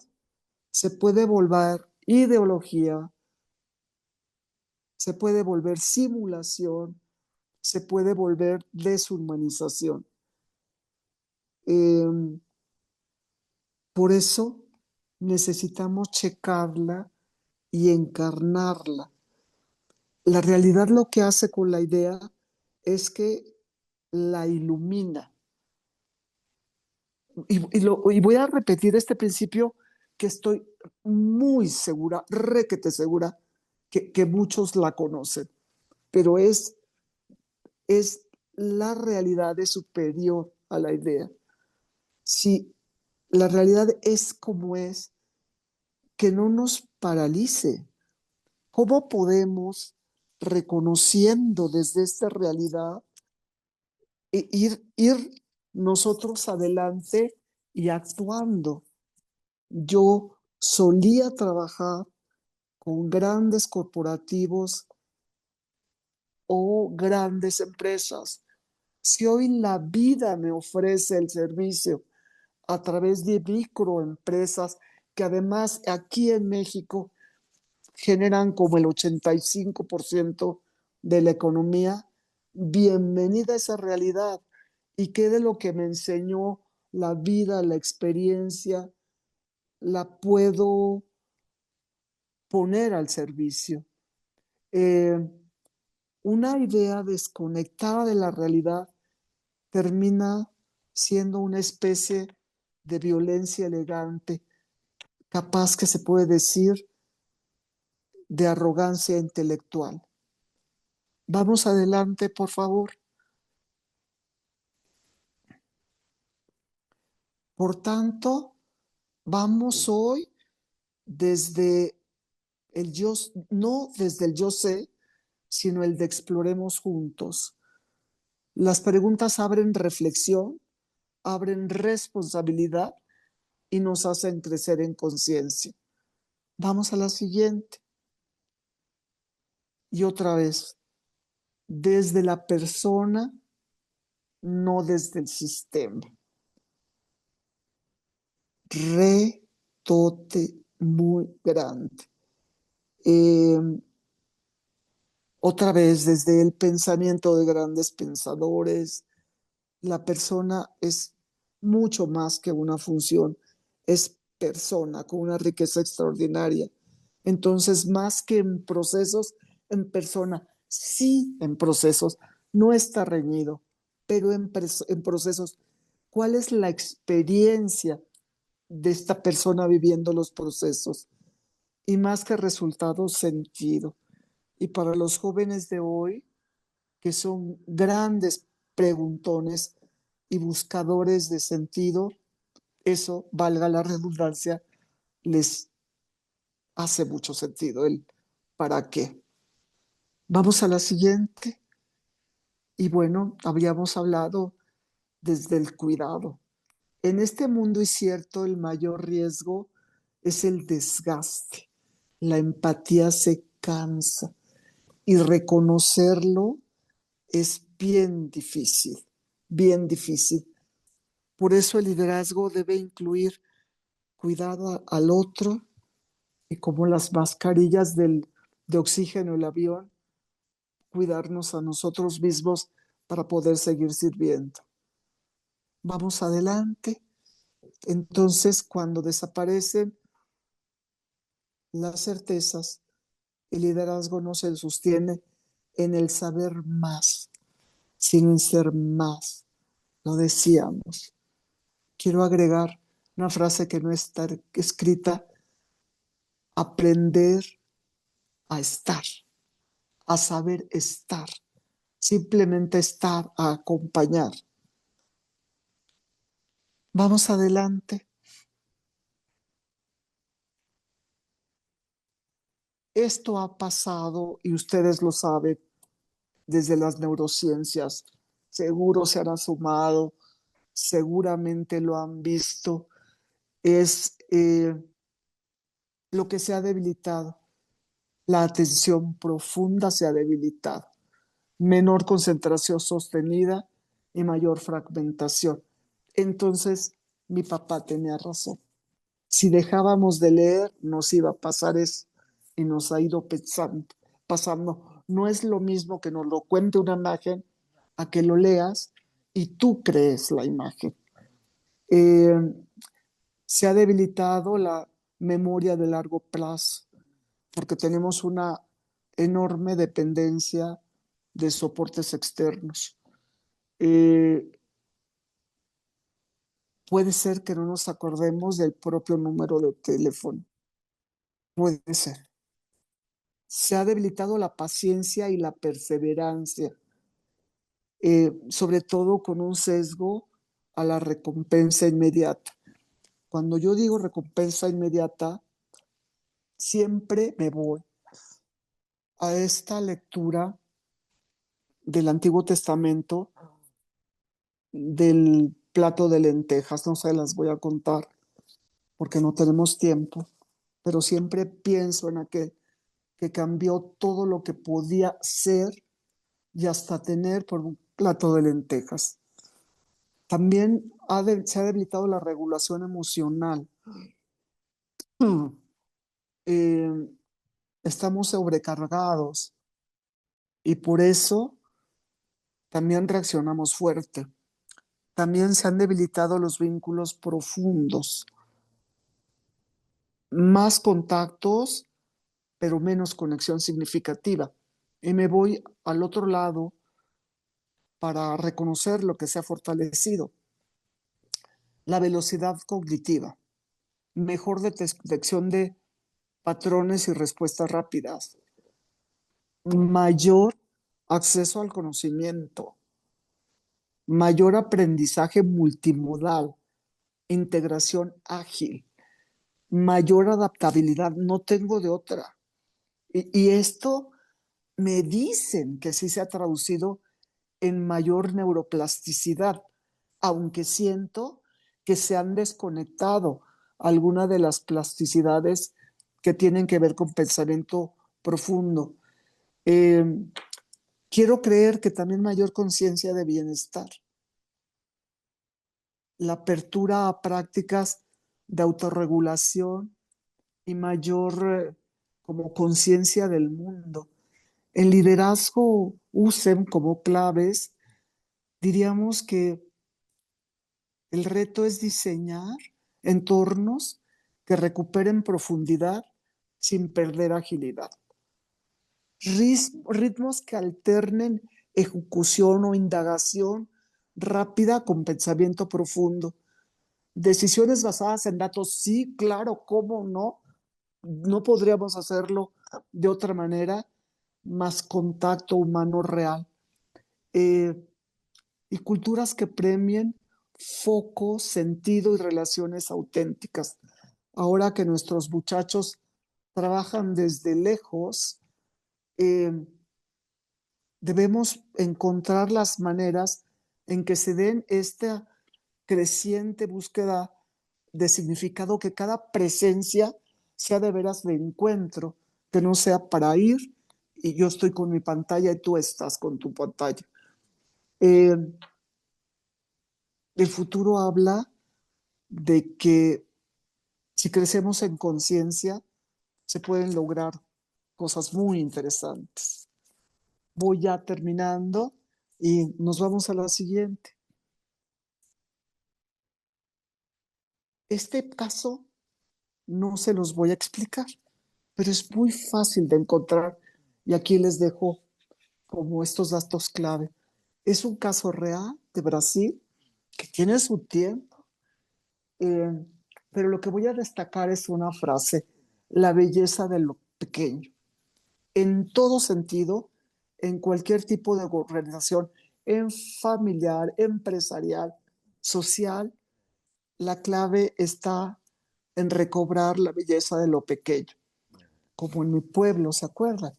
se puede volver ideología, se puede volver simulación, se puede volver deshumanización. Por eso necesitamos checarla y encarnarla. La realidad lo que hace con la idea es que la ilumina. Y voy a repetir este principio que estoy muy segura, requete segura, que muchos la conocen, pero es la realidad es superior a la idea. Si la realidad es como es, que no nos paralice. ¿Cómo podemos, reconociendo desde esta realidad, ir nosotros adelante y actuando? Yo solía trabajar con grandes corporativos o grandes empresas. Si hoy la vida me ofrece el servicio a través de microempresas que además aquí en México generan como el 85% de la economía, bienvenida a esa realidad. ¿Y qué de lo que me enseñó la vida, la experiencia, la puedo poner al servicio? Una idea desconectada de la realidad termina siendo una especie de violencia elegante, capaz que se puede decir de arrogancia intelectual. Vamos adelante, por favor. Por tanto, vamos hoy desde el yo, no desde el yo sé, sino el de exploremos juntos. Las preguntas abren reflexión, abren responsabilidad y nos hacen crecer en conciencia. Vamos a la siguiente. Y otra vez, desde la persona, no desde el sistema. Retote muy grande. Otra vez, desde el pensamiento de grandes pensadores, la persona es mucho más que una función, es persona con una riqueza extraordinaria. Entonces, más que en procesos, en persona, sí en procesos, no está reñido, pero en procesos, ¿cuál es la experiencia de esta persona viviendo los procesos? Y más que resultado, sentido. Y para los jóvenes de hoy, que son grandes preguntones y buscadores de sentido, eso, valga la redundancia, les hace mucho sentido el para qué. Vamos a la siguiente. Y bueno, habíamos hablado desde el cuidado. En este mundo, es cierto, el mayor riesgo es el desgaste. La empatía se cansa y reconocerlo es bien difícil, bien difícil. Por eso el liderazgo debe incluir cuidado al otro y como las mascarillas de oxígeno del avión, cuidarnos a nosotros mismos para poder seguir sirviendo. Vamos adelante. Entonces, cuando desaparecen las certezas, el liderazgo no se sostiene en el saber más, sino en ser más. Lo decíamos. Quiero agregar una frase que no está escrita: aprender a estar, a saber estar, simplemente estar, a acompañar. Vamos adelante. Esto ha pasado y ustedes lo saben desde las neurociencias. Seguro se han asomado, seguramente lo han visto. Es lo que se ha debilitado. La atención profunda se ha debilitado. Menor concentración sostenida y mayor fragmentación. Entonces, mi papá tenía razón. Si dejábamos de leer, nos iba a pasar eso y nos ha ido pasando. No es lo mismo que nos lo cuente una imagen a que lo leas y tú crees la imagen. Eh, Se ha debilitado la memoria de largo plazo porque tenemos una enorme dependencia de soportes externos. Puede ser que no nos acordemos del propio número de teléfono. Puede ser. Se ha debilitado la paciencia y la perseverancia, sobre todo con un sesgo a la recompensa inmediata. Cuando yo digo recompensa inmediata, siempre me voy a esta lectura del Antiguo Testamento del plato de lentejas. No se las voy a contar porque no tenemos tiempo. pero siempre pienso en aquel que cambió todo lo que podía ser y hasta tener por un plato de lentejas. También se ha debilitado la regulación emocional. Eh, Estamos sobrecargados y por eso también reaccionamos fuerte. También se han debilitado los vínculos profundos. Más contactos, pero menos conexión significativa. Y me voy al otro lado para reconocer lo que se ha fortalecido. La velocidad cognitiva, mejor detección de patrones y respuestas rápidas, mayor acceso al conocimiento, mayor aprendizaje multimodal, integración ágil, mayor adaptabilidad. No tengo de otra. Y esto me dicen que sí se ha traducido en mayor neuroplasticidad, aunque siento que se han desconectado algunas de las plasticidades que tienen que ver con pensamiento profundo. Eh, Quiero creer que también mayor conciencia de bienestar, la apertura a prácticas de autorregulación y mayor como conciencia del mundo. El liderazgo usen como claves, diríamos que el reto es diseñar entornos que recuperen profundidad sin perder agilidad. Ritmos que alternen ejecución o indagación rápida con pensamiento profundo. Decisiones basadas en datos, sí, claro, ¿cómo no? No podríamos hacerlo de otra manera, más contacto humano real. Eh, y culturas que premien foco, sentido y relaciones auténticas. Ahora que nuestros muchachos trabajan desde lejos, eh, debemos encontrar las maneras en que se den esta creciente búsqueda de significado, que cada presencia sea de veras de encuentro, que no sea para ir y yo estoy con mi pantalla y tú estás con tu pantalla. Eh, el futuro habla de que si crecemos en conciencia, se pueden lograr cosas muy interesantes. Voy ya terminando y nos vamos a la siguiente. Este caso no se los voy a explicar, pero es muy fácil de encontrar y aquí les dejo como estos datos clave. Es un caso real de Brasil que tiene su tiempo, eh, pero lo que voy a destacar es una frase: la belleza de lo pequeño. En todo sentido, en cualquier tipo de organización, en familiar, empresarial, social, la clave está en recobrar la belleza de lo pequeño, como en mi pueblo, ¿se acuerdan?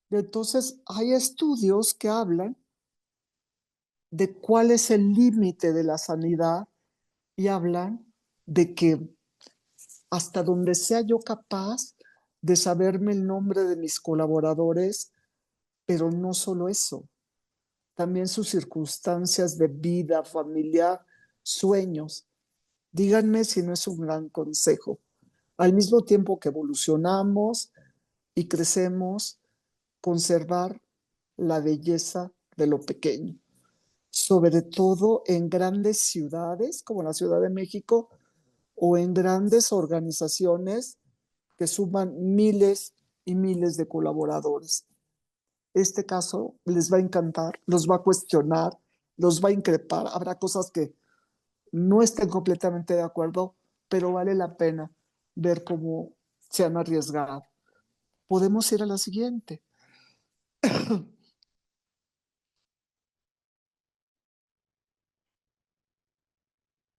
Entonces, hay estudios que hablan de cuál es el límite de la sanidad y hablan de que hasta donde sea yo capaz de saberme el nombre de mis colaboradores, pero no solo eso, también sus circunstancias de vida familiar, sueños. Díganme si no es un gran consejo. Al mismo tiempo que evolucionamos y crecemos, conservar la belleza de lo pequeño, sobre todo en grandes ciudades como la Ciudad de México o en grandes organizaciones que suman miles y miles de colaboradores. Este caso les va a encantar, los va a cuestionar, los va a increpar. Habrá cosas que no estén completamente de acuerdo, pero vale la pena ver cómo se han arriesgado. Podemos ir a la siguiente.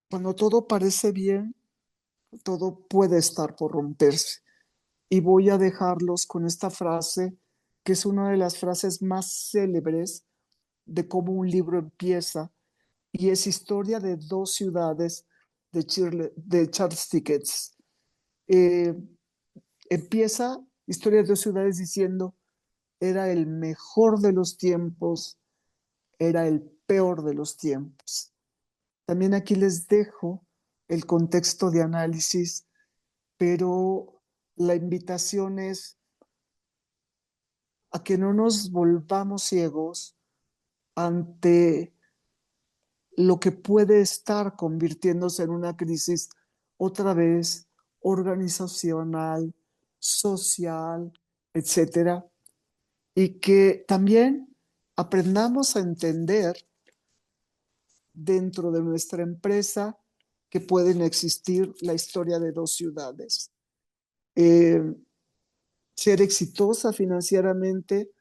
Cuando todo parece bien, todo puede estar por romperse. Y voy a dejarlos con esta frase, que es una de las frases más célebres de cómo un libro empieza, y es Historia de dos ciudades de Charles Dickens. Eh, Empieza Historia de dos ciudades diciendo, era el mejor de los tiempos, era el peor de los tiempos. También aquí les dejo el contexto de análisis, pero la invitación es a que no nos volvamos ciegos ante lo que puede estar convirtiéndose en una crisis otra vez organizacional, social, etcétera, y que también aprendamos a entender dentro de nuestra empresa que pueden existir la historia de dos ciudades. Eh, Ser exitosa financieramente,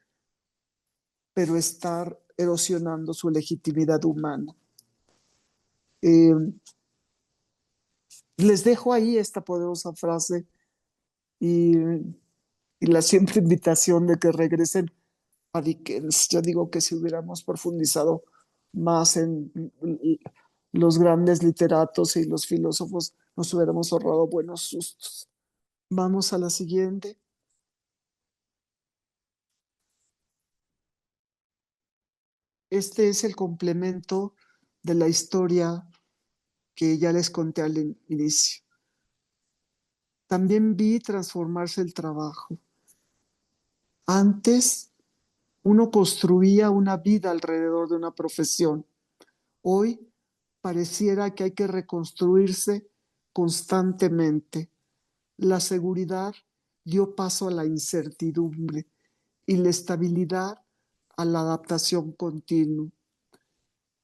pero estar erosionando su legitimidad humana. Eh, Les dejo ahí esta poderosa frase y, y la siempre invitación de que regresen a Dickens. Yo digo que si hubiéramos profundizado más en los grandes literatos y los filósofos, nos hubiéramos ahorrado buenos sustos. Vamos a la siguiente. Este es el complemento de la historia que ya les conté al inicio. También vi transformarse el trabajo. Antes uno construía una vida alrededor de una profesión. Hoy pareciera que hay que reconstruirse constantemente. La seguridad dio paso a la incertidumbre y la estabilidad a la adaptación continua.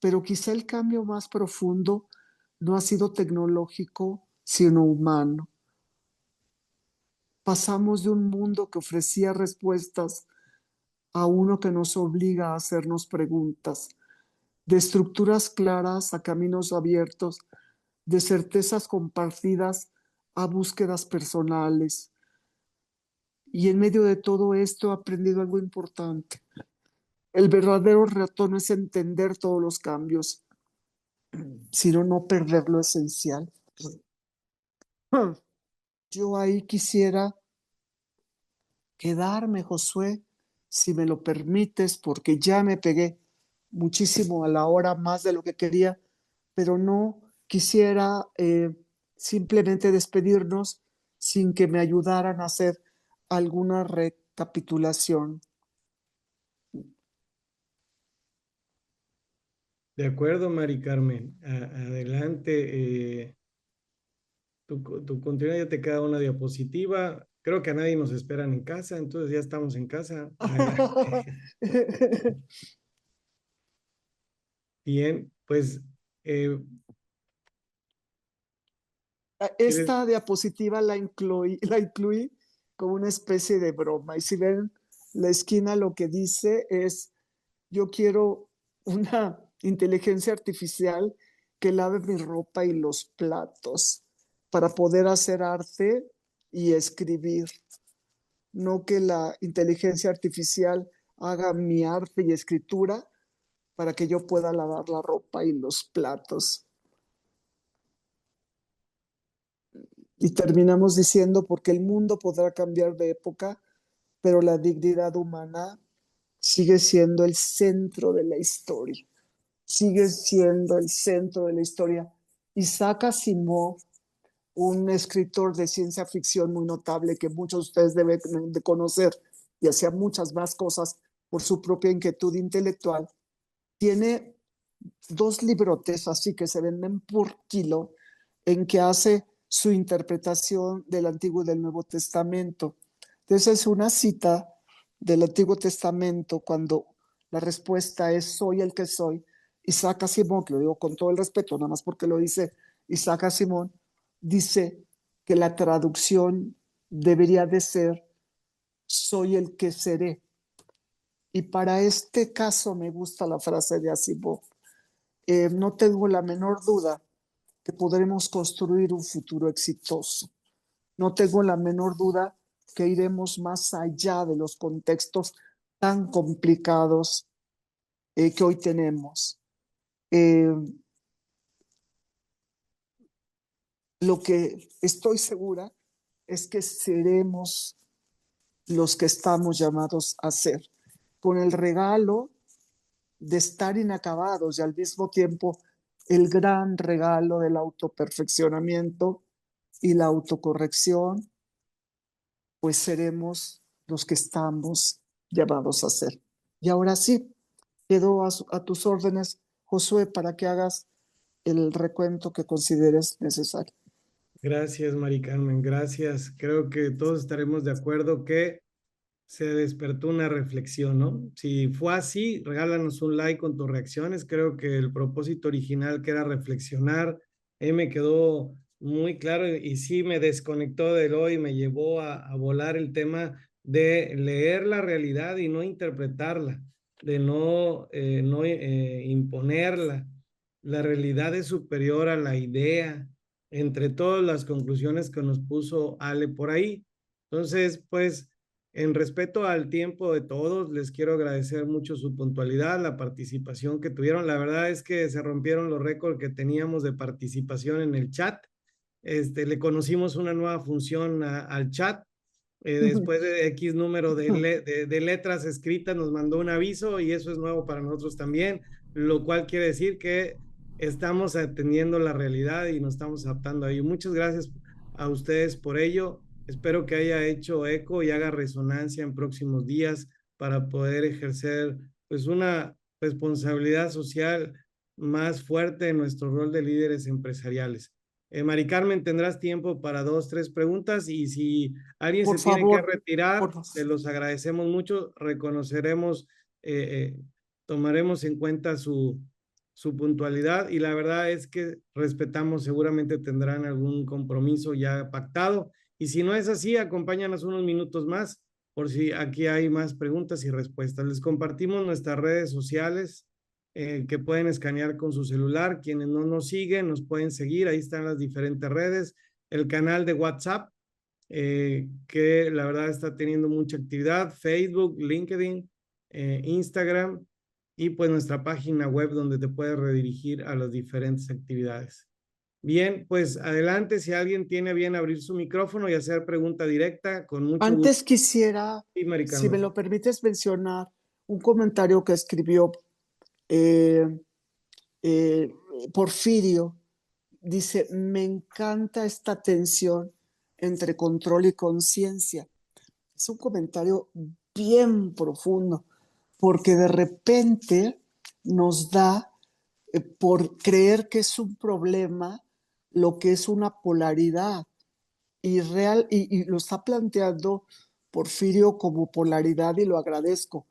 Pero quizá el cambio más profundo no ha sido tecnológico, sino humano. Pasamos de un mundo que ofrecía respuestas a uno que nos obliga a hacernos preguntas, de estructuras claras a caminos abiertos, de certezas compartidas a búsquedas personales. Y en medio de todo esto he aprendido algo importante. El verdadero reto no es entender todos los cambios, sino no perder lo esencial. Yo ahí quisiera quedarme, Josué, si me lo permites, porque ya me pegué muchísimo a la hora, más de lo que quería, pero no quisiera simplemente despedirnos sin que me ayudaran a hacer alguna recapitulación. De acuerdo, Mari Carmen. Adelante. Tu contenido ya te queda una diapositiva. Creo que a nadie nos esperan en casa, entonces ya estamos en casa. Adelante. Bien, pues, eh, ¿quieres? Esta diapositiva la incluí como una especie de broma. Y si ven la esquina, lo que dice es, yo quiero una inteligencia artificial que lave mi ropa y los platos para poder hacer arte y escribir. No que la inteligencia artificial haga mi arte y escritura para que yo pueda lavar la ropa y los platos. Y terminamos diciendo, porque el mundo podrá cambiar de época, pero la dignidad humana sigue siendo el centro de la historia. Sigue siendo el centro de la historia. Isaac Asimov, un escritor de ciencia ficción muy notable que muchos de ustedes deben de conocer y hacía muchas más cosas por su propia inquietud intelectual, tiene dos librotes así que se venden por kilo en que hace su interpretación del Antiguo y del Nuevo Testamento. Entonces es una cita del Antiguo Testamento cuando la respuesta es soy el que soy. Isaac Asimov, lo digo con todo el respeto, nada más porque lo dice Isaac Asimov, dice que la traducción debería de ser soy el que seré. Y para este caso me gusta la frase de Asimov. No tengo la menor duda que podremos construir un futuro exitoso. No tengo la menor duda que iremos más allá de los contextos tan complicados que hoy tenemos. Eh, lo que estoy segura es que seremos los que estamos llamados a ser, con el regalo de estar inacabados y al mismo tiempo el gran regalo del autoperfeccionamiento y la autocorrección, pues seremos los que estamos llamados a ser. Y ahora sí, quedo a tus órdenes, Josué, para que hagas el recuento que consideres necesario. Gracias, Mari Carmen, gracias. Creo que todos estaremos de acuerdo que se despertó una reflexión, ¿no? Si fue así, regálanos un like con tus reacciones. Creo que el propósito original que era reflexionar, me quedó muy claro y sí me desconectó del hoy, me llevó a volar el tema de leer la realidad y no interpretarla, de no imponerla. La realidad es superior a la idea, entre todas las conclusiones que nos puso Ale por ahí. Entonces, pues en respeto al tiempo de todos, les quiero agradecer mucho su puntualidad, la participación que tuvieron. La verdad es que se rompieron los récords que teníamos de participación en el chat. Le conocimos una nueva función al chat. Después de X número de letras escritas nos mandó un aviso y eso es nuevo para nosotros también, lo cual quiere decir que estamos atendiendo la realidad y nos estamos adaptando a ello. Muchas gracias a ustedes por ello. Espero que haya hecho eco y haga resonancia en próximos días para poder ejercer pues una responsabilidad social más fuerte en nuestro rol de líderes empresariales. Mari Carmen, tendrás tiempo para dos, tres preguntas y si alguien Por se tiene que favor, retirar, por se los agradecemos mucho, reconoceremos, tomaremos en cuenta su puntualidad y la verdad es que respetamos, seguramente tendrán algún compromiso ya pactado y si no es así, acompáñanos unos minutos más por si aquí hay más preguntas y respuestas. Les compartimos nuestras redes sociales que pueden escanear con su celular. Quienes no nos siguen, nos pueden seguir. Ahí están las diferentes redes. El canal de WhatsApp, que la verdad está teniendo mucha actividad. Facebook, LinkedIn, Instagram y pues nuestra página web donde te puedes redirigir a las diferentes actividades. Bien, pues adelante, si alguien tiene bien abrir su micrófono y hacer pregunta directa, con mucho gusto. antes quisiera, Sí, si me Maricarmen. lo permites mencionar, un comentario que escribió eh, eh, Porfirio. Dice, me encanta esta tensión entre control y conciencia. Es un comentario bien profundo, porque de repente nos da por creer que es un problema lo que es una polaridad y real, y lo está planteando Porfirio como polaridad y lo agradezco.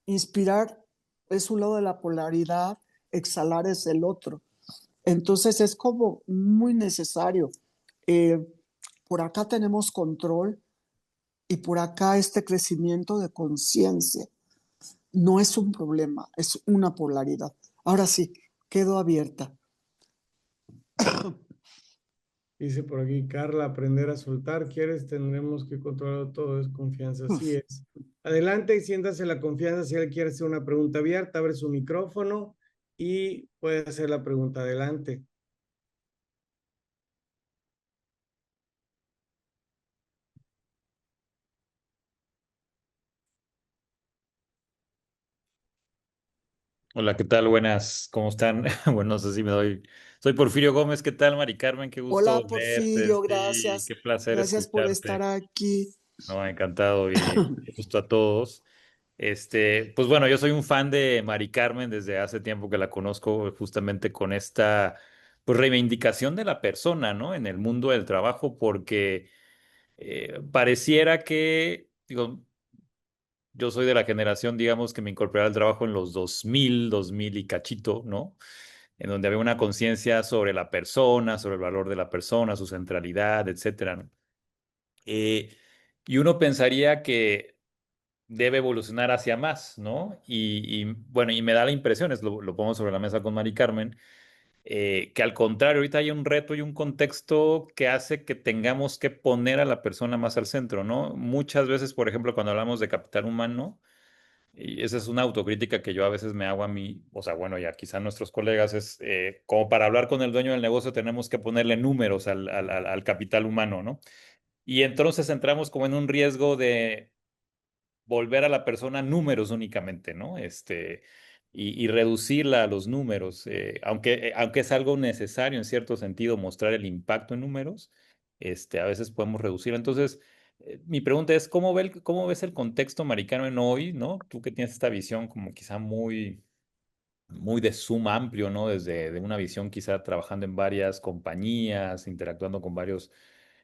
Inspirar es un lado de la polaridad, exhalar es el otro. Entonces es como muy necesario. Eh, por acá tenemos control y por acá este crecimiento de conciencia. No es un problema, es una polaridad. Ahora sí, quedo abierta. Dice por aquí, Carla, aprender a soltar. ¿Quieres? Tendremos que controlar todo, es confianza. Así es. Adelante y siéntase la confianza. Si él quiere hacer una pregunta abierta, abre su micrófono y puede hacer la pregunta. Adelante. Hola, ¿qué tal? Buenas, ¿cómo están? Bueno, no sé si me doy. Soy Porfirio Gómez, ¿qué tal, Mari Carmen? Qué gusto Hola verte, Porfirio, sí, gracias. qué placer Gracias por estar escucharte. aquí. No, encantado y gusto a todos. Pues bueno, yo soy un fan de Mari Carmen desde hace tiempo que la conozco, justamente con esta, pues, reivindicación de la persona, ¿no? En el mundo del trabajo, porque pareciera que, digo, yo soy de la generación, digamos, que me incorporé al trabajo en los 2000 y cachito, ¿no? En donde había una conciencia sobre la persona, sobre el valor de la persona, su centralidad, etcétera, ¿no? Eh, y uno pensaría que debe evolucionar hacia más, ¿no? Bueno, y me da la impresión, lo pongo sobre la mesa con Mari Carmen, que al contrario, ahorita hay un reto y un contexto que hace que tengamos que poner a la persona más al centro, ¿no? Muchas veces, por ejemplo, cuando hablamos de capital humano, y esa es una autocrítica que yo a veces me hago a mí, o sea, bueno, ya quizá nuestros colegas es como para hablar con el dueño del negocio tenemos que ponerle números al capital humano, ¿no? Y entonces entramos como en un riesgo de volver a la persona números únicamente, ¿no? Y reducirla a los números, aunque es algo necesario en cierto sentido mostrar el impacto en números, a veces podemos reducir. Entonces, mi pregunta es, ¿cómo ves el contexto americano en hoy, ¿no? Tú que tienes esta visión como quizá muy de zoom amplio, ¿no? Desde de una visión quizá trabajando en varias compañías, interactuando con varios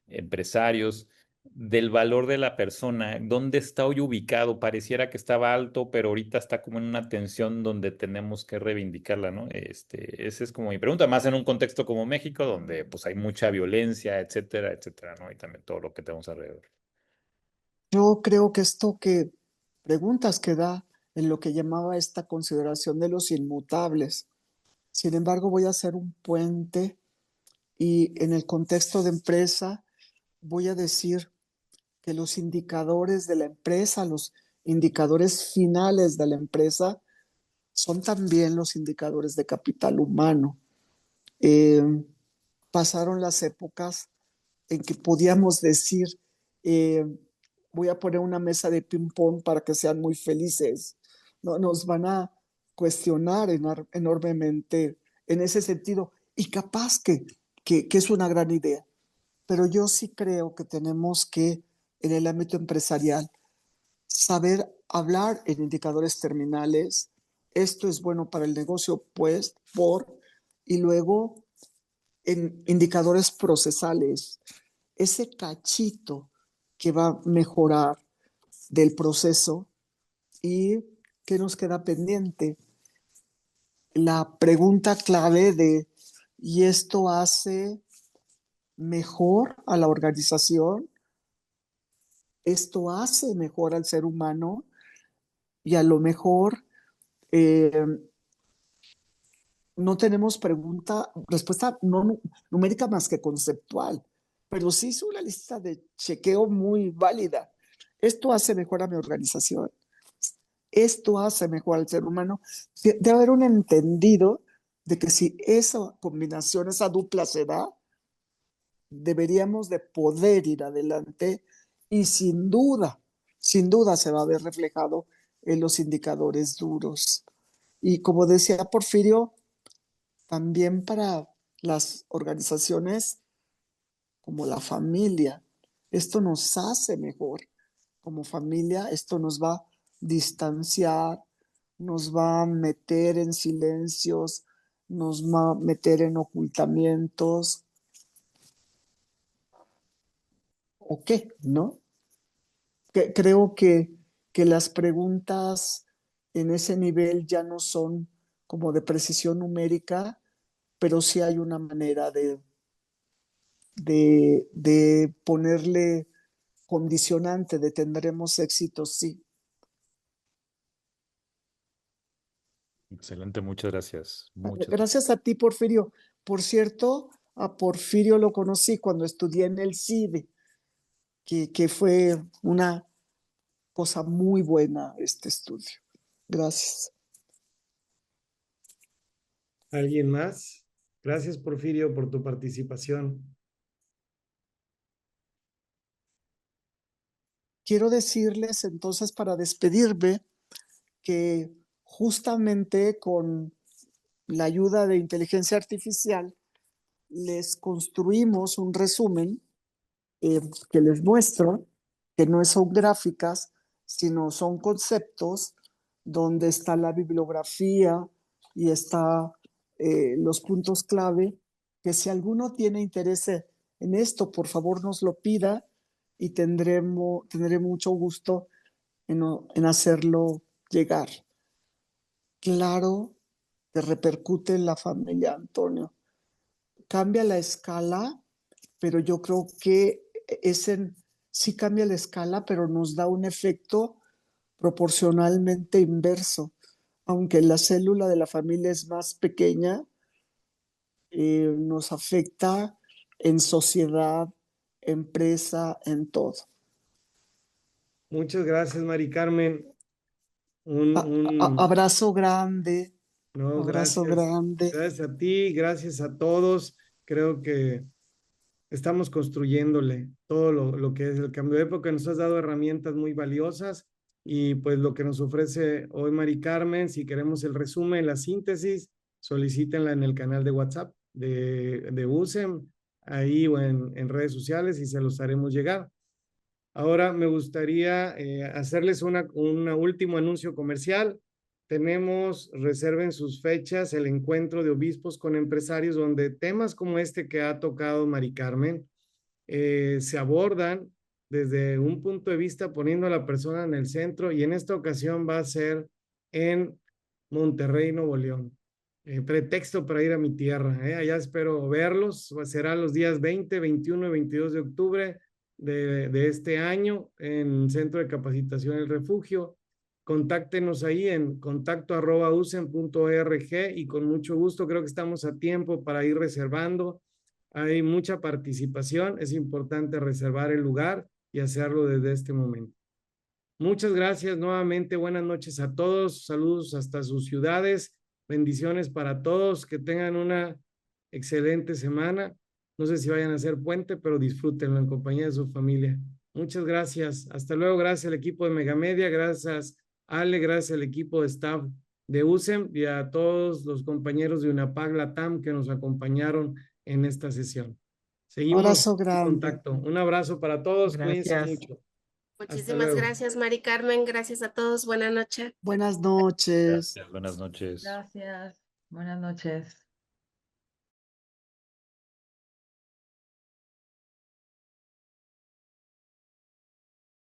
empresarios, del valor de la persona, dónde está hoy ubicado. Pareciera que estaba alto, pero ahorita está como en una tensión donde tenemos que reivindicarla, ¿no? Esa es como mi pregunta, más en un contexto como México, donde pues hay mucha violencia, etcétera, etcétera, ¿no? Y también todo lo que tenemos alrededor. Yo creo que esto que preguntas que da en lo que llamaba esta consideración de los inmutables. Sin embargo, voy a hacer un puente y en el contexto de empresa voy a decir que los indicadores de la empresa, los indicadores finales de la empresa, son también los indicadores de capital humano. Eh, Pasaron las épocas en que podíamos decir, eh, voy a poner una mesa de ping-pong para que sean muy felices. No, nos van a cuestionar enormemente en ese sentido. Y capaz que es una gran idea. Pero yo sí creo que tenemos que, en el ámbito empresarial, saber hablar en indicadores terminales. Esto es bueno para el negocio, pues, y luego en indicadores procesales. Ese cachito que va a mejorar del proceso y que nos queda pendiente. La pregunta clave de, ¿y esto hace mejor a la organización? ¿Esto hace mejor al ser humano? Y a lo mejor eh, no tenemos respuesta no numérica más que conceptual, pero sí es una lista de chequeo muy válida. Esto hace mejor a mi organización, esto hace mejor al ser humano. Debe haber un entendido de que si esa combinación, esa dupla se da, deberíamos de poder ir adelante y sin duda se va a ver reflejado en los indicadores duros. Y como decía Porfirio, también para las organizaciones como la familia. Esto nos hace mejor. Como familia, esto nos va a distanciar, nos va a meter en silencios, nos va a meter en ocultamientos. ¿O qué? ¿No? Creo que las preguntas en ese nivel ya no son como de precisión numérica, pero sí hay una manera de ponerle condicionante de tendremos éxito, sí. Excelente, muchas gracias. Muchas gracias. Gracias a ti, Porfirio. Por cierto, a Porfirio lo conocí cuando estudié en el CIDE, que fue una cosa muy buena este estudio. Gracias. ¿Alguien más? Gracias, Porfirio, por tu participación. Quiero decirles entonces para despedirme que justamente con la ayuda de inteligencia artificial les construimos un resumen que les muestro, que no son gráficas, sino son conceptos donde está la bibliografía y está los puntos clave, que si alguno tiene interés en esto, por favor nos lo pida y tendré mucho gusto en hacerlo llegar. Claro que repercute en la familia, Antonio. Cambia la escala, pero yo creo que sí cambia la escala, pero nos da un efecto proporcionalmente inverso. Aunque la célula de la familia es más pequeña, nos afecta en sociedad, empresa, en todo. Muchas gracias, Mari Carmen. Un, Abrazo grande, no, abrazo gracias. grande. Gracias a ti, gracias a todos. Creo que estamos construyéndole todo lo que es el cambio de época. Nos has dado herramientas muy valiosas y pues lo que nos ofrece hoy Mari Carmen, si queremos el resumen, la síntesis, solicítenla en el canal de WhatsApp de USEM, ahí o en redes sociales y se los haremos llegar. Ahora me gustaría hacerles un último anuncio comercial. Tenemos, reserven sus fechas, el encuentro de obispos con empresarios, donde temas como este que ha tocado Mari Carmen se abordan desde un punto de vista poniendo a la persona en el centro, y en esta ocasión va a ser en Monterrey, Nuevo León. Pretexto para ir a mi tierra. Allá espero verlos. Será los días 20, 21 y 22 de octubre de este año en Centro de Capacitación El Refugio. Contáctenos ahí en contacto@usen.org y con mucho gusto. Creo que estamos a tiempo para ir reservando. Hay mucha participación. Es importante reservar el lugar y hacerlo desde este momento. Muchas gracias nuevamente. Buenas noches a todos. Saludos hasta sus ciudades. Bendiciones para todos. Que tengan una excelente semana. No sé si vayan a hacer puente, pero disfrútenlo en compañía de su familia. Muchas gracias. Hasta luego. Gracias al equipo de Megamedia. Gracias, Ale. Gracias al equipo de staff de USEM y a todos los compañeros de UNAPAG Latam que nos acompañaron en esta sesión. Seguimos Abrazo en grande. contacto. Un abrazo para todos. Cuídense Gracias. mucho. Muchísimas gracias, Mari Carmen. Gracias a todos. Buenas noches. Buenas noches. Gracias, buenas noches. Gracias. Buenas noches.